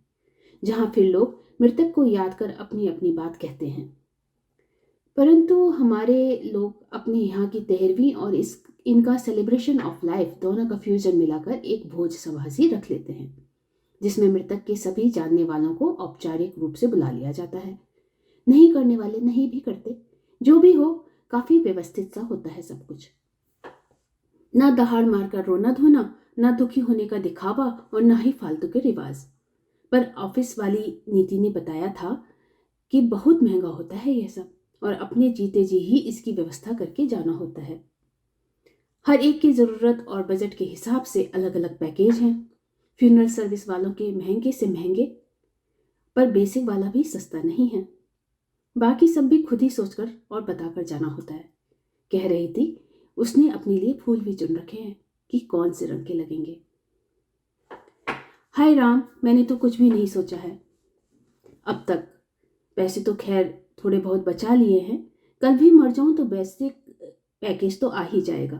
जहां फिर लोग मृतक को याद कर अपनी अपनी बात कहते हैं। परंतु हमारे लोग अपने यहाँ की 13वीं और इनका सेलिब्रेशन ऑफ लाइफ दोनों का फ्यूजन मिलाकर एक भोज सभा सी रख लेते हैं, जिसमें मृतक के सभी जानने वालों को औपचारिक रूप से बुला लिया जाता है। नहीं करने वाले नहीं भी करते, जो भी हो काफी व्यवस्थित सा होता है सब कुछ। ना दहाड़ मारकर रोना धोना, ना दुखी होने का दिखावा और ना ही फालतू के रिवाज। पर ऑफिस वाली नीति ने बताया था कि बहुत महंगा होता है यह सब और अपने जीते जी ही इसकी व्यवस्था करके जाना होता है। हर एक की ज़रूरत और बजट के हिसाब से अलग अलग पैकेज हैं। फ्यूनरल सर्विस वालों के महंगे से महंगे, पर बेसिक वाला भी सस्ता नहीं है। बाकी सब भी खुद ही सोचकर और बताकर जाना होता है। कह रही थी उसने अपने लिए फूल भी चुन रखे हैं कि कौन से रंग के लगेंगे। हाय राम, मैंने तो कुछ भी नहीं सोचा है अब तक। पैसे तो खैर थोड़े बहुत बचा लिए हैं, कल भी मर जाऊं तो बेसिक पैकेज तो आ ही जाएगा।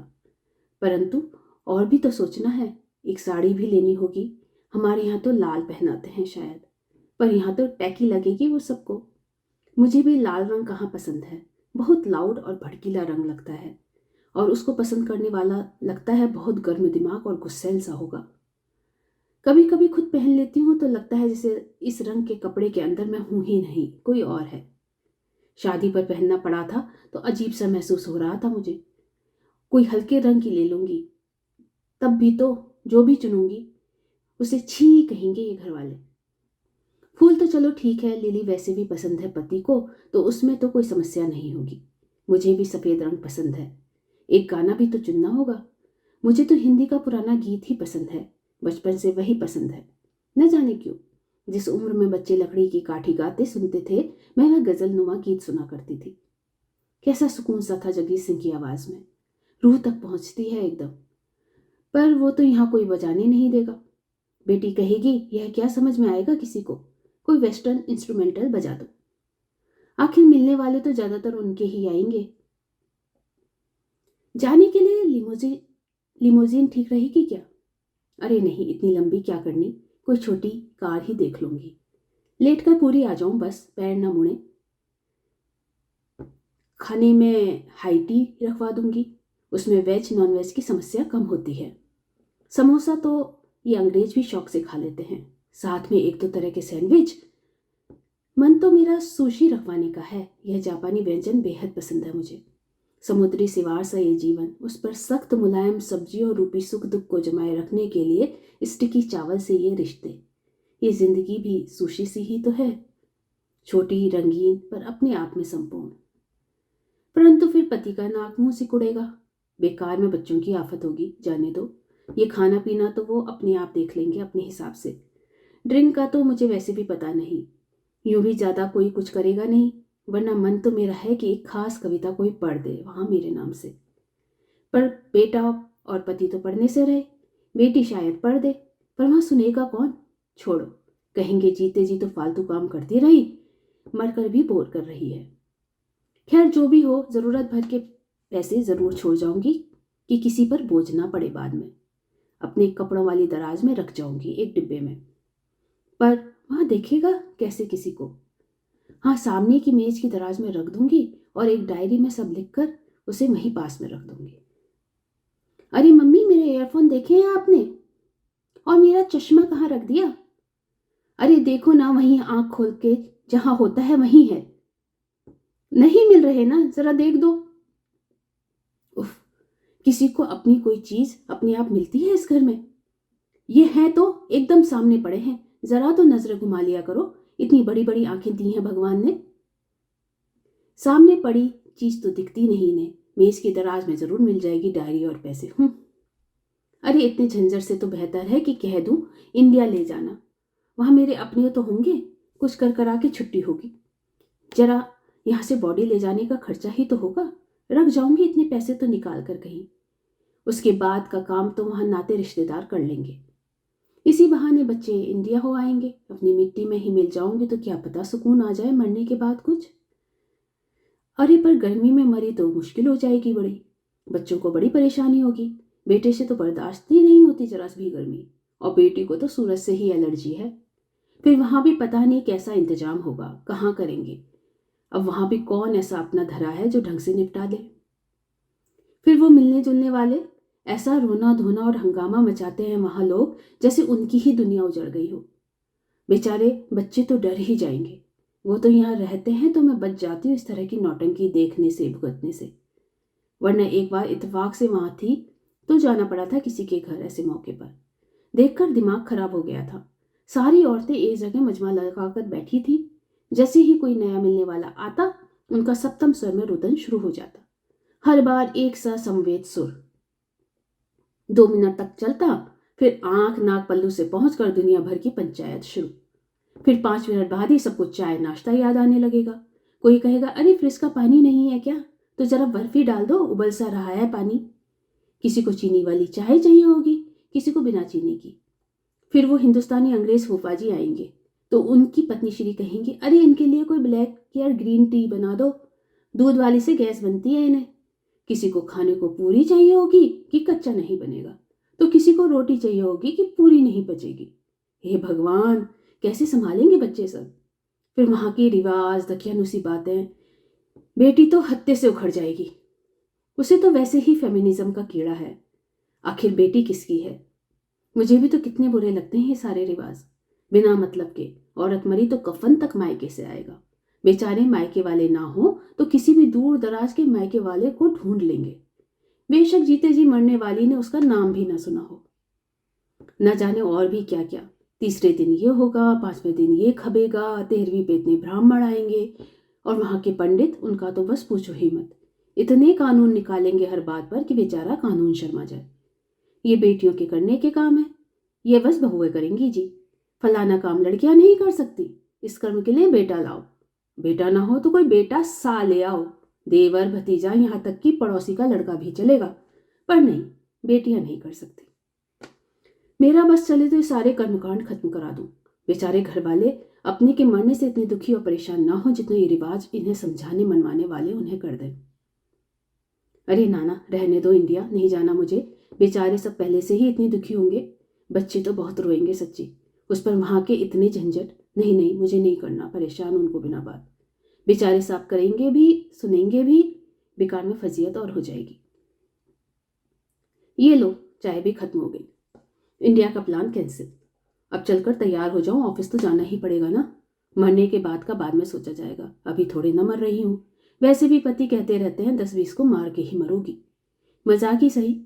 परंतु और भी तो सोचना है। एक साड़ी भी लेनी होगी। हमारे यहाँ तो लाल पहनाते हैं शायद, पर यहाँ तो टैकी लगेगी वो सबको। मुझे भी लाल रंग कहाँ पसंद है, बहुत लाउड और भड़कीला रंग लगता है और उसको पसंद करने वाला लगता है बहुत गर्म दिमाग और गुस्सैल सा होगा। कभी कभी खुद पहन लेती हूँ तो लगता है जैसे इस रंग के कपड़े के अंदर मैं हूँ ही नहीं, कोई और है। शादी पर पहनना पड़ा था तो अजीब सा महसूस हो रहा था मुझे। कोई हल्के रंग की ले लूंगी, तब भी तो जो भी चुनूंगी उसे छी कहेंगे ये घर वाले। फूल तो चलो ठीक है, लिली वैसे भी पसंद है पति को तो उसमें तो कोई समस्या नहीं होगी। मुझे भी सफ़ेद रंग पसंद है। एक गाना भी तो चुनना होगा। मुझे तो हिंदी का पुराना गीत ही पसंद है, बचपन से वही पसंद है। न जाने क्यों, जिस उम्र में बच्चे लकड़ी की काठी गाते सुनते थे, मैं वह गजल नुमा गीत सुना करती थी। कैसा सुकून सा था जगजीत सिंह की आवाज़ में, रूह तक पहुंचती है एकदम। पर वो तो यहाँ कोई बजाने नहीं देगा। बेटी कहेगी यह क्या समझ में आएगा किसी को, कोई वेस्टर्न इंस्ट्रूमेंटल बजा दो। आखिर मिलने वाले तो ज्यादातर उनके ही आएंगे। जाने के लिए लिमोजिन ठीक रहेगी क्या? अरे नहीं, इतनी लंबी क्या करनी, कोई छोटी कार ही देख लूंगी। लेट कर पूरी आ जाऊं बस, पैर न मुड़े। खाने में हाई टी रखवा दूंगी, उसमें वेज नॉन वेज की समस्या कम होती है। समोसा तो ये अंग्रेज भी शौक से खा लेते हैं, साथ में एक दो तरह के सैंडविच। मन तो मेरा सुशी रखवाने का है, यह जापानी व्यंजन बेहद पसंद है मुझे। समुद्री सिवार सा ये जीवन, उस पर सख्त मुलायम सब्जियों रूपी सुख दुख को जमाए रखने के लिए स्टिकी चावल से ये रिश्ते, ये जिंदगी भी सुशी सी ही तो है, छोटी रंगीन पर अपने आप में संपूर्ण। परंतु फिर पति का नाक मुंह सिकुड़ेगा, बेकार में बच्चों की आफत होगी, जाने दो। ये खाना पीना तो वो अपने आप देख लेंगे अपने हिसाब से। ड्रिंक का तो मुझे वैसे भी पता नहीं, यूं भी ज्यादा कोई कुछ करेगा नहीं, वरना मन तो मेरा है कि एक खास कविता कोई पढ़ दे वहां मेरे नाम से। पर बेटा और पति तो पढ़ने से रहे, बेटी शायद पढ़ दे, पर वहां सुनेगा कौन? छोड़ो, कहेंगे जीते जी तो फालतू काम करती रही, मरकर भी बोर कर रही है। खैर जो भी हो, जरूरत भर के पैसे जरूर छोड़ जाऊंगी कि किसी पर बोझ ना पड़े बाद में। अपने कपड़ों वाली दराज में रख जाऊंगी एक डिब्बे में, पर वहां देखेगा कैसे किसी को? हाँ, सामने की मेज की दराज में रख दूंगी और एक डायरी में सब लिखकर उसे वहीं पास में रख दूंगी। अरे मम्मी, मेरे ईयरफोन देखे हैं आपने? और मेरा चश्मा कहाँ रख दिया? अरे देखो ना, वहीं आंख खोल के जहां होता है वहीं है। नहीं मिल रहे ना, जरा देख दो। उफ, किसी को अपनी कोई चीज अपने आप मिलती है इस घर में? ये है तो एकदम सामने पड़े हैं, जरा तो नजर घुमा लिया करो, इतनी बड़ी बड़ी आंखें दी हैं भगवान ने। सामने पड़ी चीज तो दिखती नहीं ने, मेज की दराज में जरूर मिल जाएगी डायरी और पैसे। अरे इतने झंझट से तो बेहतर है कि कह दूं इंडिया ले जाना, वहां मेरे अपने तो होंगे, कुछ कर करा के छुट्टी होगी। जरा यहां से बॉडी ले जाने का खर्चा ही तो होगा, रख जाऊंगी इतने पैसे तो निकाल कर कहीं। उसके बाद का काम तो वहां नाते रिश्तेदार कर लेंगे। इसी बहाने बच्चे इंडिया हो आएंगे, अपनी मिट्टी में ही मिल जाऊंगे तो क्या पता सुकून आ जाए मरने के बाद कुछ। अरे पर गर्मी में मरी तो मुश्किल हो जाएगी बड़ी, बच्चों को बड़ी परेशानी होगी। बेटे से तो बर्दाश्त ही नहीं होती जरा भी गर्मी, और बेटी को तो सूरज से ही एलर्जी है। फिर वहां भी पता नहीं कैसा इंतजाम होगा, कहाँ करेंगे। अब वहां भी कौन ऐसा अपना धरा है जो ढंग से निपटा दे। फिर वो मिलने जुलने वाले, ऐसा रोना धोना और हंगामा मचाते हैं वहां लोग जैसे उनकी ही दुनिया उजड़ गई हो। बेचारे बच्चे तो डर ही जाएंगे, वो तो यहाँ रहते हैं तो मैं बच जाती हूँ इस तरह की नौटंकी देखने से भुगतने से। वरना एक बार इत्तेफाक से वहां थी तो जाना पड़ा था किसी के घर, ऐसे मौके पर देखकर दिमाग खराब हो गया था। सारी औरतें एक जगह मजमा लगाकर बैठी थी, जैसे ही कोई नया मिलने वाला आता उनका सप्तम स्वर में रुदन शुरू हो जाता, हर बार एक सा समवेत सुर। 2 मिनट तक चलता, फिर आंख नाक पल्लू से पहुंचकर दुनिया भर की पंचायत शुरू। फिर 5 मिनट बाद ही सबको चाय नाश्ता याद आने लगेगा। कोई कहेगा अरे फ्रिज का पानी नहीं है क्या, तो जरा बर्फ ही डाल दो, उबल सा रहा है पानी। किसी को चीनी वाली चाय चाहिए होगी, किसी को बिना चीनी की। फिर वो हिंदुस्तानी अंग्रेज फूफा जी आएंगे तो उनकी पत्नी श्री कहेंगी अरे इनके लिए कोई ब्लैक या ग्रीन टी बना दो, दूध वाली से गैस बनती है इन्हें। किसी को खाने को पूरी चाहिए होगी कि कच्चा नहीं बनेगा, तो किसी को रोटी चाहिए होगी कि पूरी नहीं बचेगी। हे भगवान, कैसे संभालेंगे बच्चे सब। फिर वहां की रिवाज दकियानुसी बातें, बेटी तो हत्ते से उखड़ जाएगी। उसे तो वैसे ही फेमिनिज्म का कीड़ा है, आखिर बेटी किसकी है। मुझे भी तो कितने बुरे लगते हैं ये सारे रिवाज, बिना मतलब के। औरत मरी तो कफन तक मायके से आएगा, बेचारे मायके वाले ना हो तो किसी भी दूर दराज के मायके वाले को ढूंढ लेंगे, बेशक जीते जी मरने वाली ने उसका नाम भी ना सुना हो। न जाने और भी क्या क्या। तीसरे दिन ये होगा, 5वें दिन ये खबेगा, 13वीं पे इतने ब्राह्मण आएंगे, और वहां के पंडित, उनका तो बस पूछो ही मत। इतने कानून निकालेंगे हर बात पर कि बेचारा कानून शर्मा जाए। ये बेटियों के करने के काम है, ये बस बहुएं करेंगी जी। फलाना काम लड़कियां नहीं कर सकती, इस कर्म के लिए बेटा लाओ, बेटा ना हो तो कोई बेटा सा ले आओ, देवर भतीजा, यहाँ तक कि पड़ोसी का लड़का भी चलेगा, पर नहीं, बेटियां नहीं कर सकती। मेरा बस चले तो ये सारे कर्मकांड खत्म करा दूं। बेचारे घर वाले अपने के मरने से इतने दुखी और परेशान ना हो जितना ये रिवाज इन्हें समझाने मनवाने वाले उन्हें कर दें। अरे नाना, रहने दो, इंडिया नहीं जाना मुझे। बेचारे सब पहले से ही इतने दुखी होंगे। बच्चे तो बहुत रोएंगे सच्ची। उस पर वहां के इतने झंझट। नहीं नहीं, मुझे नहीं करना परेशान उनको बिना बात। बेचारे साफ करेंगे भी, सुनेंगे भी, बेकार में फजीयत और हो जाएगी। ये लो, चाय भी खत्म हो गई। इंडिया का प्लान कैंसिल। अब चलकर तैयार हो जाऊं, ऑफिस तो जाना ही पड़ेगा ना। मरने के बाद का बाद में सोचा जाएगा, अभी थोड़े न मर रही हूं। वैसे भी पति कहते रहते हैं 10-20 को मार के ही मरोगी। मजाक ही सही।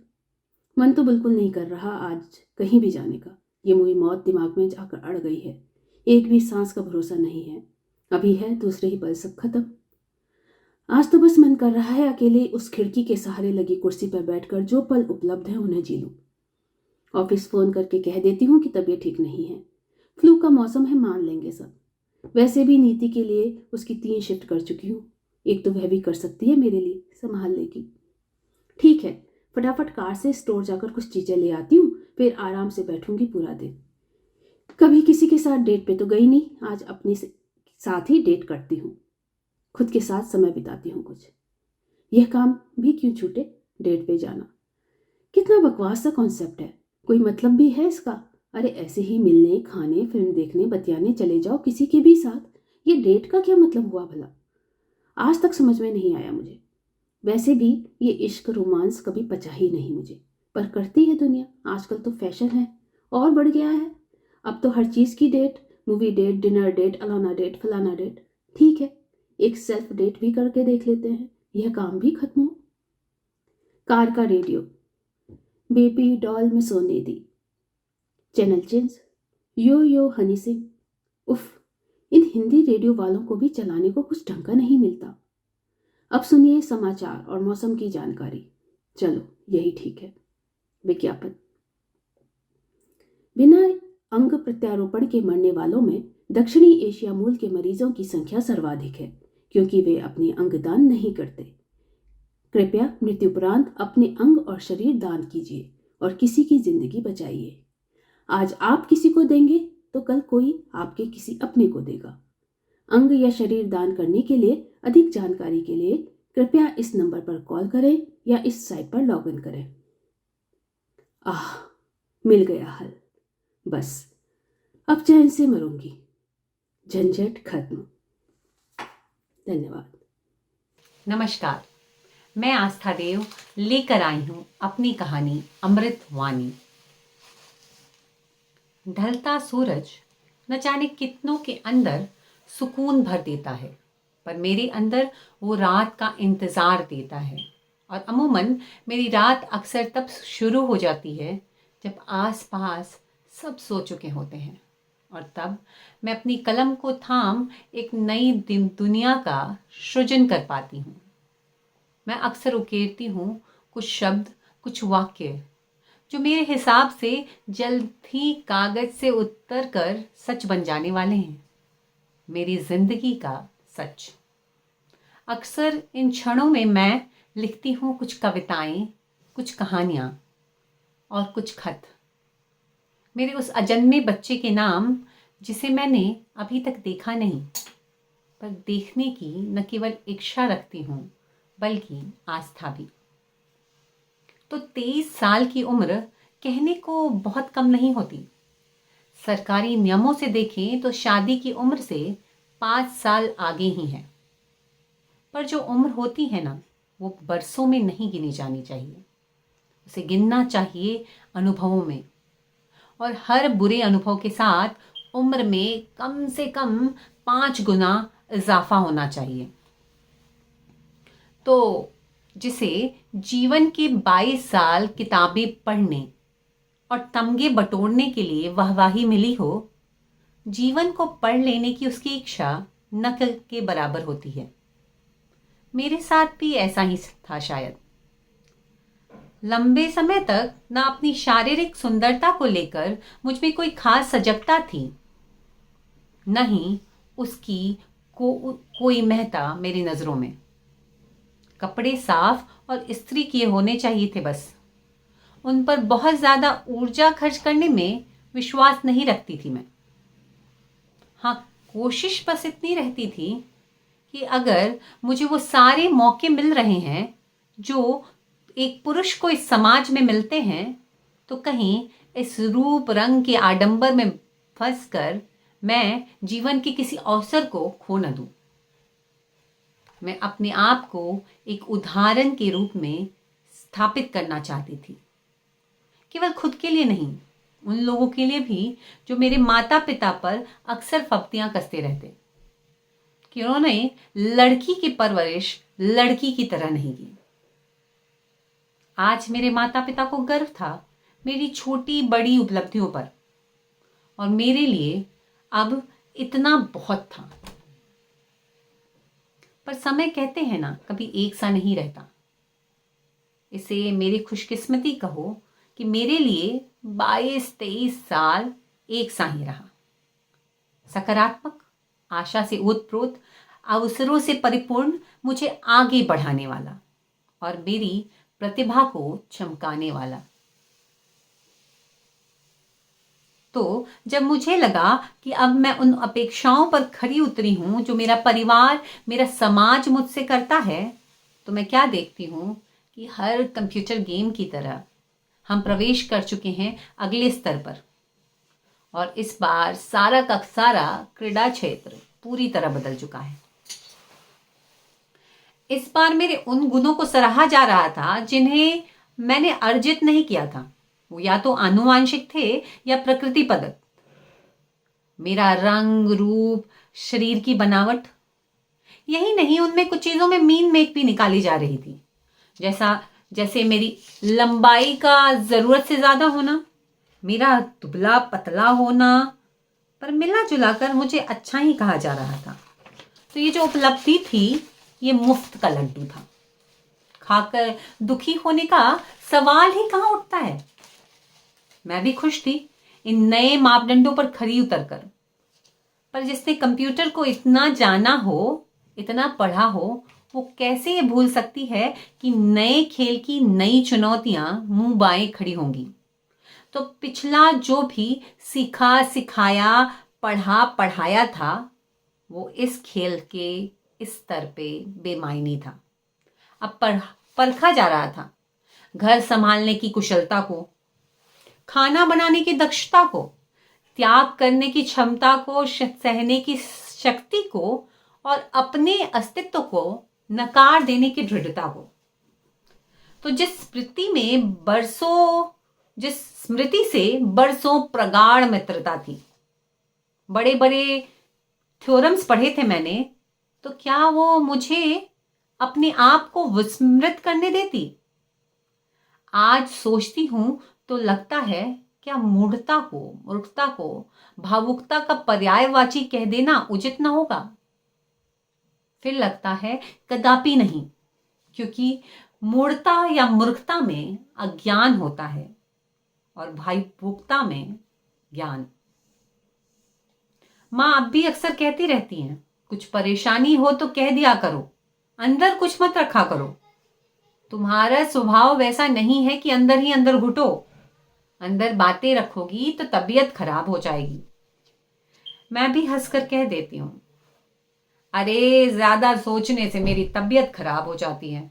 मन तो बिल्कुल नहीं कर रहा आज कहीं भी जाने का। ये मुई मौत दिमाग में जाकर अड़ गई है। एक भी सांस का भरोसा नहीं है। अभी है, दूसरे ही पल सब खत्म। आज तो बस मन कर रहा है अकेले उस खिड़की के सहारे लगी कुर्सी पर बैठकर जो पल उपलब्ध है उन्हें जी लूं। ऑफिस फोन करके कह देती हूँ कि तबीयत ठीक नहीं है। फ्लू का मौसम है, मान लेंगे सब। वैसे भी नीति के लिए उसकी 3 शिफ्ट कर चुकी हूँ। एक तो वह भी कर सकती है मेरे लिए, संभाल लेगी। ठीक है, फटाफट कार से स्टोर जाकर कुछ चीजें ले आती हूँ, फिर आराम से बैठूंगी पूरा दिन। कभी किसी के साथ डेट पे तो गई नहीं, आज अपने साथ ही डेट करती हूँ। खुद के साथ समय बिताती हूँ कुछ। यह काम भी क्यों छूटे, डेट पे जाना। कितना बकवास सा कॉन्सेप्ट है, कोई मतलब भी है इसका? अरे ऐसे ही मिलने, खाने, फिल्म देखने, बतियाने चले जाओ किसी के भी साथ। ये डेट का क्या मतलब हुआ भला? आज तक समझ में नहीं आया मुझे। वैसे भी ये इश्क रोमांस कभी पचा ही नहीं मुझे, पर करती है दुनिया। आजकल तो फैशन है और बढ़ गया है। अब तो हर चीज़ की date, movie date, dinner date, अलाना डेट, फलाना डेट। ठीक है, एक सेल्फ डेट भी करके देख लेते हैं, यह काम भी खत्म हो। कार का रेडियो, बेबी डॉल में सोने दी, चैनल चेंज, यो यो हनी सिंह। उफ, इन हिंदी रेडियो वालों को भी चलाने को कुछ ढंग का नहीं मिलता। अब सुनिए समाचार और मौसम की जानकारी। चलो यही ठीक है। विज्ञापन। बिना अंग प्रत्यारोपण के मरने वालों में दक्षिणी एशिया मूल के मरीजों की संख्या सर्वाधिक है, क्योंकि वे अपने अंग दान नहीं करते। कृपया मृत्युपरांत अपने अंग और शरीर दान कीजिए और किसी की जिंदगी बचाइए। आज आप किसी को देंगे तो कल कोई आपके किसी अपने को देगा। अंग या शरीर दान करने के लिए अधिक जानकारी के लिए कृपया इस नंबर पर कॉल करें या इस साइट पर लॉगिन करें। आह, मिल गया हल। बस अब चैन से मरूंगी, झंझट खत्म। धन्यवाद। नमस्कार, मैं आस्था देव लेकर आई हूं अपनी कहानी अमृत वाणी। ढलता सूरज न जाने कितनों के अंदर सुकून भर देता है, पर मेरे अंदर वो रात का इंतज़ार देता है। और अमूमन मेरी रात अक्सर तब शुरू हो जाती है जब आसपास सब सो चुके होते हैं, और तब मैं अपनी कलम को थाम एक नई दुनिया का सृजन कर पाती हूँ। मैं अक्सर उकेरती हूँ कुछ शब्द, कुछ वाक्य जो मेरे हिसाब से जल्द ही कागज से उतर कर सच बन जाने वाले हैं, मेरी जिंदगी का सच। अक्सर इन क्षणों में मैं लिखती हूँ कुछ कविताएं, कुछ कहानियाँ और कुछ खत, मेरे उस अजन्मे बच्चे के नाम जिसे मैंने अभी तक देखा नहीं, पर देखने की न केवल इच्छा रखती हूँ बल्कि आस्था भी। तो 23 साल की उम्र कहने को बहुत कम नहीं होती। सरकारी नियमों से देखें तो शादी की उम्र से 5 साल आगे ही है, पर जो उम्र होती है ना, वो बरसों में नहीं गिनी जानी चाहिए। उसे गिनना चाहिए अनुभवों में, और हर बुरे अनुभव के साथ उम्र में कम से कम 5 गुना इजाफा होना चाहिए। तो जिसे जीवन के 22 साल किताबें पढ़ने और तमगे बटोरने के लिए वाहवाही मिली हो, जीवन को पढ़ लेने की उसकी इच्छा नकल के बराबर होती है। मेरे साथ भी ऐसा ही था शायद। लंबे समय तक ना अपनी शारीरिक सुंदरता को लेकर मुझ में कोई खास सजगता थी, न ही उसकी कोई महत्ता मेरी नजरों में। कपड़े साफ और इस्त्री किए होने चाहिए थे बस, उन पर बहुत ज़्यादा ऊर्जा खर्च करने में विश्वास नहीं रखती थी मैं। हाँ, कोशिश बस इतनी रहती थी कि अगर मुझे वो सारे मौके मिल रहे हैं जो एक पुरुष को इस समाज में मिलते हैं, तो कहीं इस रूप रंग के आडंबर में फंसकर मैं जीवन के किसी अवसर को खो न दूं। मैं अपने आप को एक उदाहरण के रूप में स्थापित करना चाहती थी, केवल खुद के लिए नहीं, उन लोगों के लिए भी जो मेरे माता पिता पर अक्सर फप्तियां कसते रहते कि उन्होंने लड़की की परवरिश लड़की की तरह नहीं की। आज मेरे माता पिता को गर्व था मेरी छोटी बड़ी उपलब्धियों पर, और मेरे लिए अब इतना बहुत था। पर समय कहते हैं ना, कभी एक सा नहीं रहता। इसे मेरी खुशकिस्मती कहो कि मेरे लिए 22-23 साल एक सा ही रहा। सकारात्मक, आशा से ओतप्रोत, अवसरों से परिपूर्ण, मुझे आगे बढ़ाने वाला और मेरी प्रतिभा को चमकाने वाला। तो जब मुझे लगा कि अब मैं उन अपेक्षाओं पर खरी उतरी हूं जो मेरा परिवार, मेरा समाज मुझसे करता है, तो मैं क्या देखती हूं कि हर कंप्यूटर गेम की तरह हम प्रवेश कर चुके हैं अगले स्तर पर, और इस बार सारा का सारा क्रीड़ा क्षेत्र पूरी तरह बदल चुका है। इस बार मेरे उन गुणों को सराहा जा रहा था जिन्हें मैंने अर्जित नहीं किया था। वो या तो आनुवांशिक थे या प्रकृति प्रदत्त। मेरा रंग, रूप, शरीर की बनावट, यही नहीं, उनमें कुछ चीजों में मीन मेक भी निकाली जा रही थी। जैसे मेरी लंबाई का जरूरत से ज्यादा होना, मेरा दुबला पतला होना, पर मिला जुला कर मुझे अच्छा ही कहा जा रहा था। तो ये जो उपलब्धि थी, ये मुफ्त का लड्डू था। खाकर दुखी होने का सवाल ही कहां उठता है। मैं भी खुश थी इन नए मापदंडों पर खरी उतरकर। पर जिसने कंप्यूटर को इतना जाना हो, इतना पढ़ा हो, वो कैसे ये भूल सकती है कि नए खेल की नई चुनौतियां मुंह बाएं खड़ी होंगी। तो पिछला जो भी सीखा, सिखाया, पढ़ा, पढ़ाया था, वो इस खेल के इस स्तर पे बेमायनी था। अब परखा जा रहा था घर संभालने की कुशलता को, खाना बनाने की दक्षता को, त्याग करने की क्षमता को, सहने की शक्ति को, और अपने अस्तित्व को नकार देने की दृढ़ता को। तो जिस स्मृति से बरसों प्रगाढ़ मित्रता थी, बड़े बड़े थ्योरम्स पढ़े थे मैंने, तो क्या वो मुझे अपने आप को विस्मृत करने देती? आज सोचती हूं तो लगता है, क्या मूढ़ता को भावुकता का पर्यायवाची कह देना उचित न होगा? फिर लगता है कदापि नहीं, क्योंकि मूढ़ता या मूर्खता में अज्ञान होता है और भावुकता में ज्ञान। माँ अब भी अक्सर कहती रहती हैं, कुछ परेशानी हो तो कह दिया करो, अंदर कुछ मत रखा करो। तुम्हारा स्वभाव वैसा नहीं है कि अंदर ही अंदर घुटो। अंदर बातें रखोगी तो तबीयत खराब हो जाएगी। मैं भी हंसकर कह देती हूं, अरे ज्यादा सोचने से मेरी तबीयत खराब हो जाती है।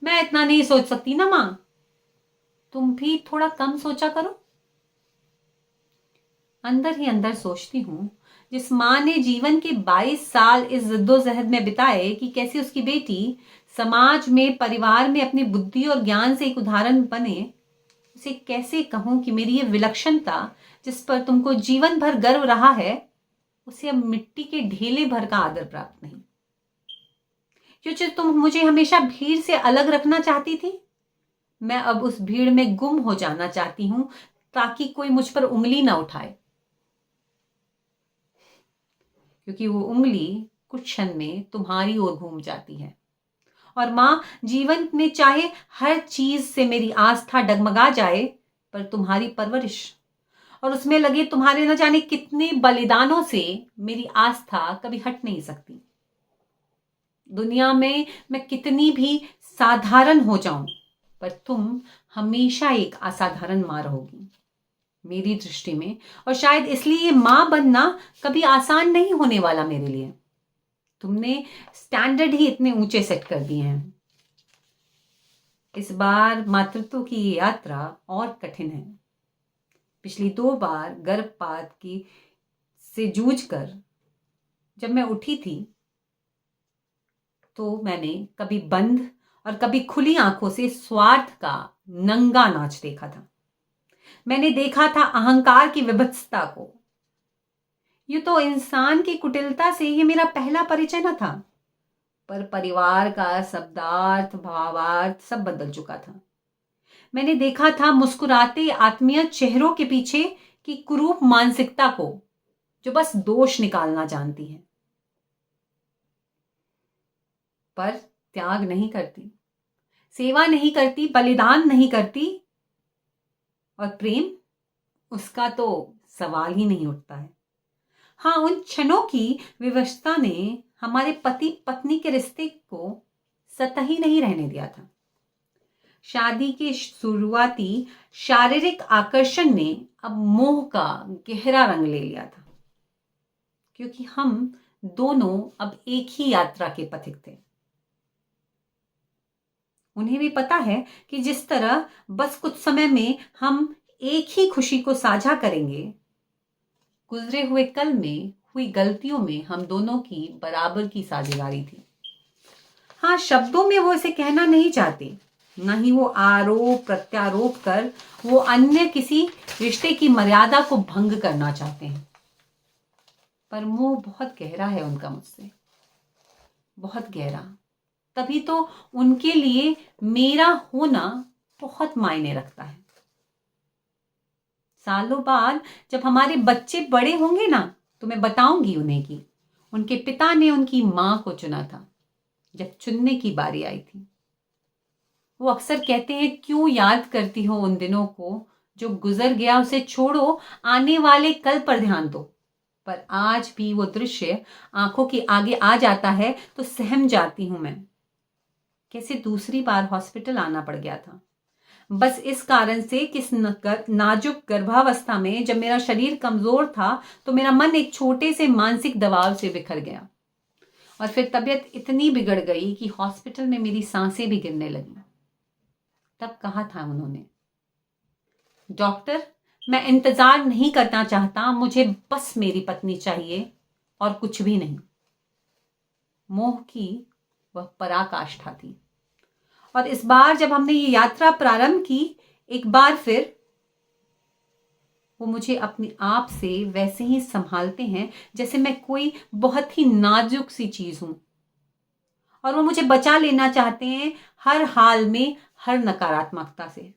मैं इतना नहीं सोच सकती ना मां, तुम भी थोड़ा कम सोचा करो। अंदर ही अंदर सोचती हूं, जिस मां ने जीवन के 22 साल इस जद्दोजहद में बिताए कि कैसे उसकी बेटी समाज में, परिवार में अपनी बुद्धि और ज्ञान से एक उदाहरण बने, उसे कैसे कहूं कि मेरी ये विलक्षणता जिस पर तुमको जीवन भर गर्व रहा है, उसे अब मिट्टी के ढेले भर का आदर प्राप्त नहीं। क्योंकि तुम मुझे हमेशा भीड़ से अलग रखना चाहती थी, मैं अब उस भीड़ में गुम हो जाना चाहती हूं ताकि कोई मुझ पर उंगली ना उठाए, क्योंकि वो उंगली कुछ क्षण में तुम्हारी ओर घूम जाती है। और मां, जीवन में चाहे हर चीज से मेरी आस्था डगमगा जाए, पर तुम्हारी परवरिश और उसमें लगे तुम्हारे न जाने कितने बलिदानों से मेरी आस्था कभी हट नहीं सकती। दुनिया में मैं कितनी भी साधारण हो जाऊं, पर तुम हमेशा एक असाधारण माँ रहोगी मेरी दृष्टि में, और शायद इसलिए ये माँ बनना कभी आसान नहीं होने वाला मेरे लिए। तुमने स्टैंडर्ड ही इतने ऊंचे सेट कर दिए हैं। इस बार मातृत्व की ये यात्रा और कठिन है। पिछली 2 बार गर्भपात की से जूझकर जब मैं उठी थी तो मैंने कभी बंद और कभी खुली आंखों से स्वार्थ का नंगा नाच देखा था। मैंने देखा था अहंकार की विभत्सता को। ये तो इंसान की कुटिलता से ये मेरा पहला परिचय न था, पर परिवार का शब्दार्थ भावार्थ सब बदल चुका था। मैंने देखा था मुस्कुराते आत्मीय चेहरों के पीछे की कुरूप मानसिकता को जो बस दोष निकालना जानती है, पर त्याग नहीं करती, सेवा नहीं करती, बलिदान नहीं करती, और प्रेम, उसका तो सवाल ही नहीं उठता है। हाँ, उन क्षणों की विवशता ने हमारे पति पत्नी के रिश्ते को सतही नहीं रहने दिया था। शादी के शुरुआती शारीरिक आकर्षण ने अब मोह का गहरा रंग ले लिया था, क्योंकि हम दोनों अब एक ही यात्रा के पथिक थे। उन्हें भी पता है कि जिस तरह बस कुछ समय में हम एक ही खुशी को साझा करेंगे, गुजरे हुए कल में हुई गलतियों में हम दोनों की बराबर की साझेदारी थी। हाँ, शब्दों में वो इसे कहना नहीं चाहते, न ही वो आरोप प्रत्यारोप कर वो अन्य किसी रिश्ते की मर्यादा को भंग करना चाहते हैं, पर मोह बहुत गहरा है उनका मुझसे, बहुत गहरा। तभी तो उनके लिए मेरा होना बहुत मायने रखता है। सालों बाद जब हमारे बच्चे बड़े होंगे ना, तो मैं बताऊंगी उन्हें कि उनके पिता ने उनकी मां को चुना था जब चुनने की बारी आई थी। वो अक्सर कहते हैं, क्यों याद करती हो उन दिनों को, जो गुजर गया उसे छोड़ो, आने वाले कल पर ध्यान दो। पर आज भी वो दृश्य आंखों के आगे आ जाता है तो सहम जाती हूं मैं। कैसे दूसरी बार हॉस्पिटल आना पड़ गया था, बस इस कारण से कि नाजुक गर्भावस्था में जब मेरा शरीर कमजोर था तो मेरा मन एक छोटे से मानसिक दबाव से बिखर गया, और फिर तबीयत इतनी बिगड़ गई कि हॉस्पिटल में मेरी सांसें भी गिरने लगी। तब कहा था उन्होंने, डॉक्टर, मैं इंतजार नहीं करना चाहता, मुझे बस मेरी पत्नी चाहिए और कुछ भी नहीं। मोह की वह पराकाष्ठा थी। और इस बार जब हमने ये यात्रा प्रारंभ की, एक बार फिर वो मुझे अपने आप से वैसे ही संभालते हैं जैसे मैं कोई बहुत ही नाजुक सी चीज हूं, और वो मुझे बचा लेना चाहते हैं हर हाल में, हर नकारात्मकता से।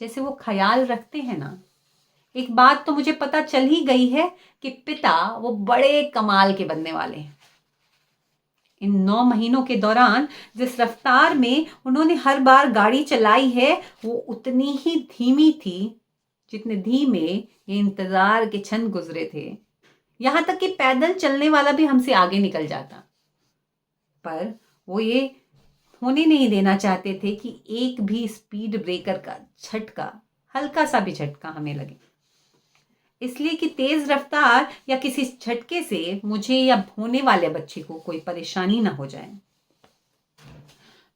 जैसे वो ख्याल रखते हैं ना। एक बात तो मुझे पता चल ही गई है कि पिता वो बड़े कमाल के बनने वाले हैं। इन 9 महीनों के दौरान जिस रफ्तार में उन्होंने हर बार गाड़ी चलाई है, वो उतनी ही धीमी थी जितने धीमे ये इंतजार के क्षण गुजरे थे। यहां तक कि पैदल चलने वाला भी हमसे आगे निकल जाता, पर वो ये होने नहीं देना चाहते थे कि एक भी स्पीड ब्रेकर का झटका, हल्का सा भी झटका हमें लगे, इसलिए कि तेज रफ्तार या किसी झटके से मुझे या होने वाले बच्चे को कोई परेशानी ना हो जाए।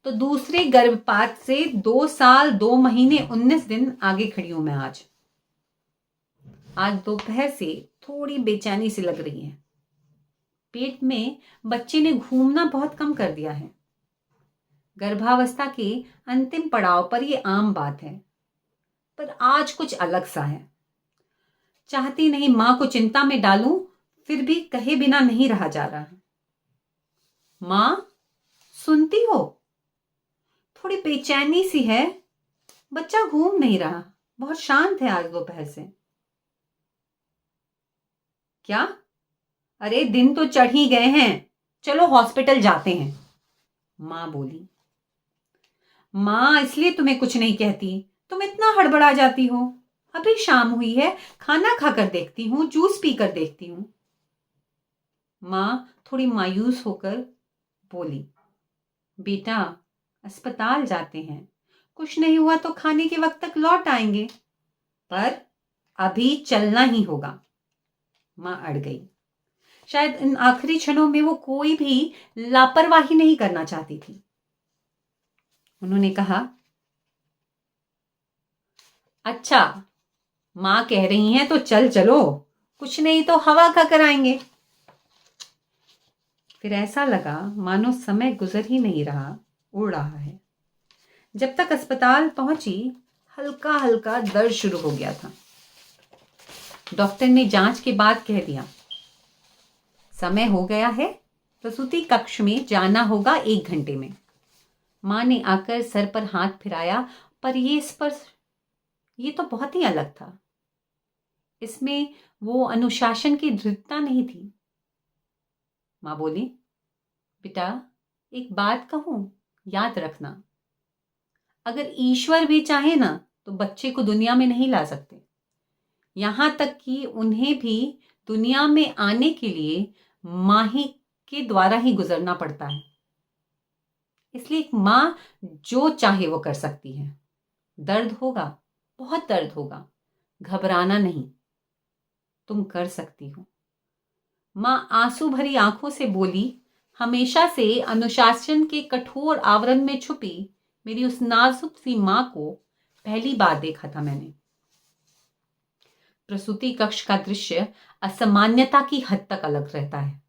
तो दूसरे गर्भपात से 2 साल 2 महीने 19 दिन आगे खड़ी हूं मैं आज दोपहर से थोड़ी बेचैनी सी लग रही है। पेट में बच्चे ने घूमना बहुत कम कर दिया है। गर्भावस्था के अंतिम पड़ाव पर यह आम बात है, पर आज कुछ अलग सा है। चाहती नहीं मां को चिंता में डालूं, फिर भी कहे बिना नहीं रहा जा रहा। मां, सुनती हो? थोड़ी बेचैनी सी है, बच्चा घूम नहीं रहा, बहुत शांत है आज दोपहर से। क्या? अरे दिन तो चढ़ ही गए हैं, चलो हॉस्पिटल जाते हैं, मां बोली। मां, इसलिए तुम्हें कुछ नहीं कहती, तुम इतना हड़बड़ा जाती हो। अभी शाम हुई है, खाना खाकर देखती हूं, जूस पीकर देखती हूं। मां थोड़ी मायूस होकर बोली, बेटा अस्पताल जाते हैं, कुछ नहीं हुआ तो खाने के वक्त तक लौट आएंगे, पर अभी चलना ही होगा। माँ अड़ गई। शायद इन आखिरी क्षणों में वो कोई भी लापरवाही नहीं करना चाहती थी। उन्होंने कहा, अच्छा, माँ कह रही हैं तो चलो, कुछ नहीं तो हवा खा कर आएंगे। फिर ऐसा लगा मानो समय गुजर ही नहीं रहा, उड़ रहा है। जब तक अस्पताल पहुंची, हल्का हल्का दर्द शुरू हो गया था। डॉक्टर ने जांच के बाद कह दिया, समय हो गया है, प्रसूति कक्ष में जाना होगा 1 घंटे में। माँ ने आकर सर पर हाथ फिराया, पर ये स्पर्श, ये तो बहुत ही अलग था। इसमें वो अनुशासन की दृढ़ता नहीं थी। माँ बोली, बेटा, एक बात कहूं, याद रखना, अगर ईश्वर भी चाहे ना तो बच्चे को दुनिया में नहीं ला सकते। यहां तक कि उन्हें भी दुनिया में आने के लिए माँ ही के द्वारा ही गुजरना पड़ता है। इसलिए एक माँ जो चाहे वो कर सकती है। दर्द होगा, बहुत दर्द होगा, घबराना नहीं, तुम कर सकती हो। माँ आंसू भरी आंखों से बोली, हमेशा से अनुशासन के कठोर आवरण में छुपी मेरी उस नाजुक सी माँ को पहली बार देखा था मैंने। प्रसूति कक्ष का दृश्य असामान्यता की हद तक अलग रहता है।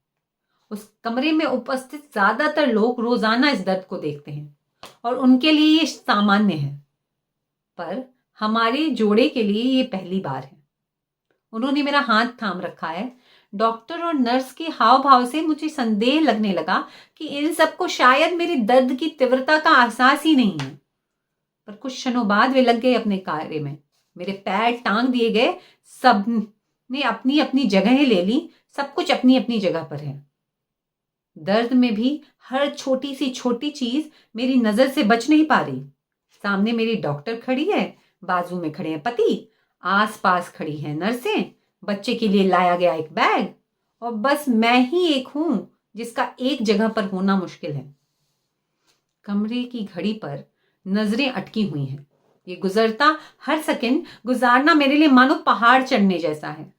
उस कमरे में उपस्थित ज्यादातर लोग रोजाना इस दर्द को देखते हैं और उनके लिए ये सामान्य है, पर हमारे जोड़े के लिए ये पहली बार है। उन्होंने मेरा हाथ थाम रखा है। डॉक्टर और नर्स के हाव भाव से मुझे संदेह लगने लगा कि इन सबको शायद मेरे दर्द की तीव्रता का एहसास ही नहीं है। पर कुछ क्षणों बाद वे लग गए अपने कार्य में। मेरे पैर टांग दिए गए, सब ने अपनी अपनी जगह ले ली, सब कुछ अपनी अपनी जगह पर है। दर्द में भी हर छोटी सी छोटी चीज मेरी नजर से बच नहीं पा रही। सामने मेरी डॉक्टर खड़ी है, बाजू में खड़े हैं पति, आस पास खड़ी हैं नर्सें, बच्चे के लिए लाया गया एक बैग, और बस मैं ही एक हूं जिसका एक जगह पर होना मुश्किल है। कमरे की घड़ी पर नजरें अटकी हुई हैं। ये गुजरता हर सेकंड गुजारना मेरे लिए मानो पहाड़ चढ़ने जैसा है।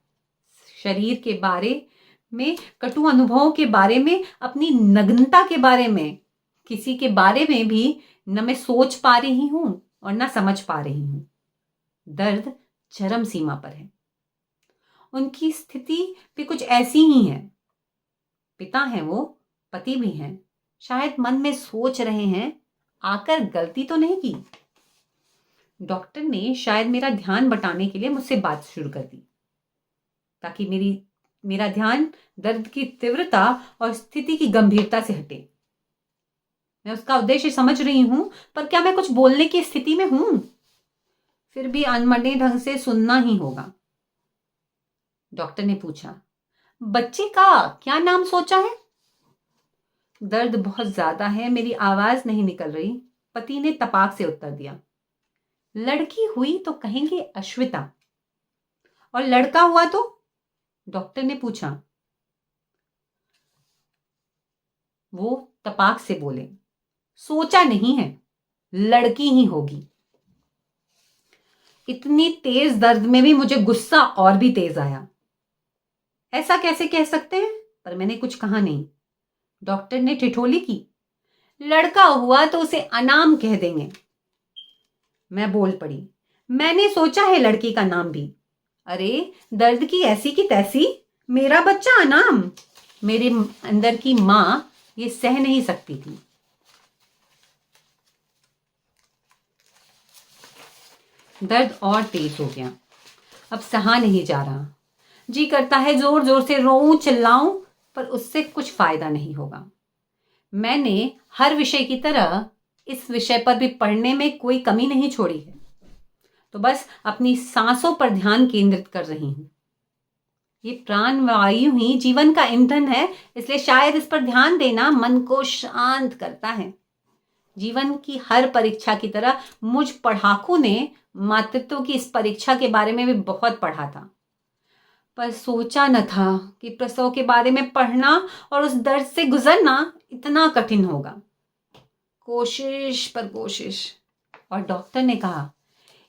शरीर के बारे में, कटु अनुभवों के बारे में, अपनी नग्नता के बारे में, किसी के बारे में भी न मैं सोच पा रही हूं और न समझ पा रही हूं। दर्द चरम सीमा पर है। उनकी स्थिति भी कुछ ऐसी ही है। पिता हैं वो, पति भी हैं। शायद मन में सोच रहे हैं, आकर गलती तो नहीं की। डॉक्टर ने शायद मेरा ध्यान बटाने के लिए मुझसे बात शुरू कर दी, ताकि मेरा ध्यान दर्द की तीव्रता और स्थिति की गंभीरता से हटे। मैं उसका उद्देश्य समझ रही हूं, पर क्या मैं कुछ बोलने की स्थिति में हूं? फिर भी अनमने ढंग से सुनना ही होगा। डॉक्टर ने पूछा, बच्चे का क्या नाम सोचा है? दर्द बहुत ज्यादा है, मेरी आवाज नहीं निकल रही। पति ने तपाक से उत्तर दिया, लड़की हुई तो कहेंगे अश्विता, और लड़का हुआ तो? डॉक्टर ने पूछा। वो तपाक से बोले, सोचा नहीं है, लड़की ही होगी। इतनी तेज दर्द में भी मुझे गुस्सा और भी तेज आया। ऐसा कैसे कह सकते हैं? पर मैंने कुछ कहा नहीं। डॉक्टर ने ठिठोली की, लड़का हुआ तो उसे अनाम कह देंगे। मैं बोल पड़ी, मैंने सोचा है लड़की का नाम भी। अरे, दर्द की ऐसी की तैसी, मेरा बच्चा अनाम? मेरे अंदर की मां ये सह नहीं सकती थी। दर्द और तेज हो गया, अब सहा नहीं जा रहा। जी करता है जोर जोर से रोऊं, चिल्लाऊं, पर उससे कुछ फायदा नहीं होगा। मैंने हर विषय की तरह इस विषय पर भी पढ़ने में कोई कमी नहीं छोड़ी है, तो बस अपनी सांसों पर ध्यान केंद्रित कर रही हूं। ये प्राण वायु ही जीवन का ईंधन है, इसलिए शायद इस पर ध्यान देना मन को शांत करता है। जीवन की हर परीक्षा की तरह मुझ पढ़ाकू ने मातृत्व की इस परीक्षा के बारे में भी बहुत पढ़ा था, पर सोचा न था कि प्रसव के बारे में पढ़ना और उस दर्द से गुजरना इतना कठिन होगा। कोशिश पर कोशिश। और डॉक्टर ने कहा,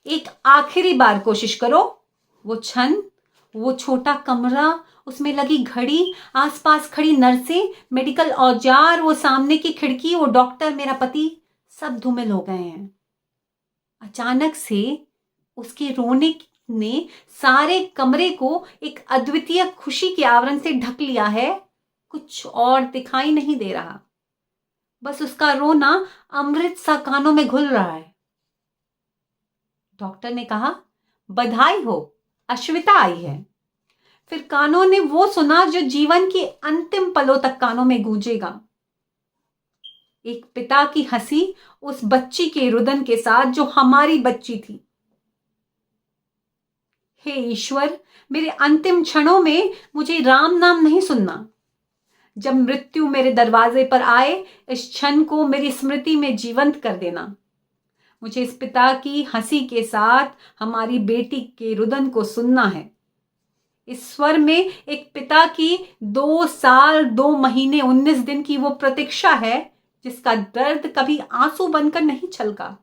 एक आखिरी बार कोशिश करो। वो क्षण, वो छोटा कमरा, उसमें लगी घड़ी, आसपास खड़ी नर्सें, मेडिकल औजार, वो सामने की खिड़की, वो डॉक्टर, मेरा पति, सब धूमिल हो गए हैं। अचानक से उसके रोने ने सारे कमरे को एक अद्वितीय खुशी के आवरण से ढक लिया है। कुछ और दिखाई नहीं दे रहा, बस उसका रोना अमृत सा कानों में घुल रहा है। डॉक्टर ने कहा, बधाई हो, अश्विता आई है। फिर कानों ने वो सुना जो जीवन के अंतिम पलों तक कानों में गूंजेगा। एक पिता की हंसी उस बच्ची के रुदन के साथ जो हमारी बच्ची थी। हे ईश्वर, मेरे अंतिम क्षणों में मुझे राम नाम नहीं सुनना। जब मृत्यु मेरे दरवाजे पर आए, इस क्षण को मेरी स्मृति में जीवंत कर देना। मुझे इस पिता की हंसी के साथ हमारी बेटी के रुदन को सुनना है। इस स्वर में एक पिता की 2 साल 2 महीने 19 दिन की वो प्रतीक्षा है जिसका दर्द कभी आंसू बनकर नहीं छलका,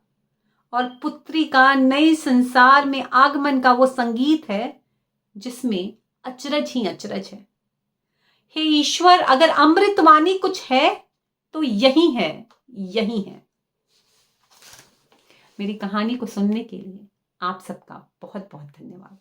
और पुत्री का नए संसार में आगमन का वो संगीत है जिसमें अचरज ही अचरज है। हे ईश्वर, अगर अमृतवाणी कुछ है तो यही है, यही है। मेरी कहानी को सुनने के लिए आप सबका बहुत बहुत धन्यवाद।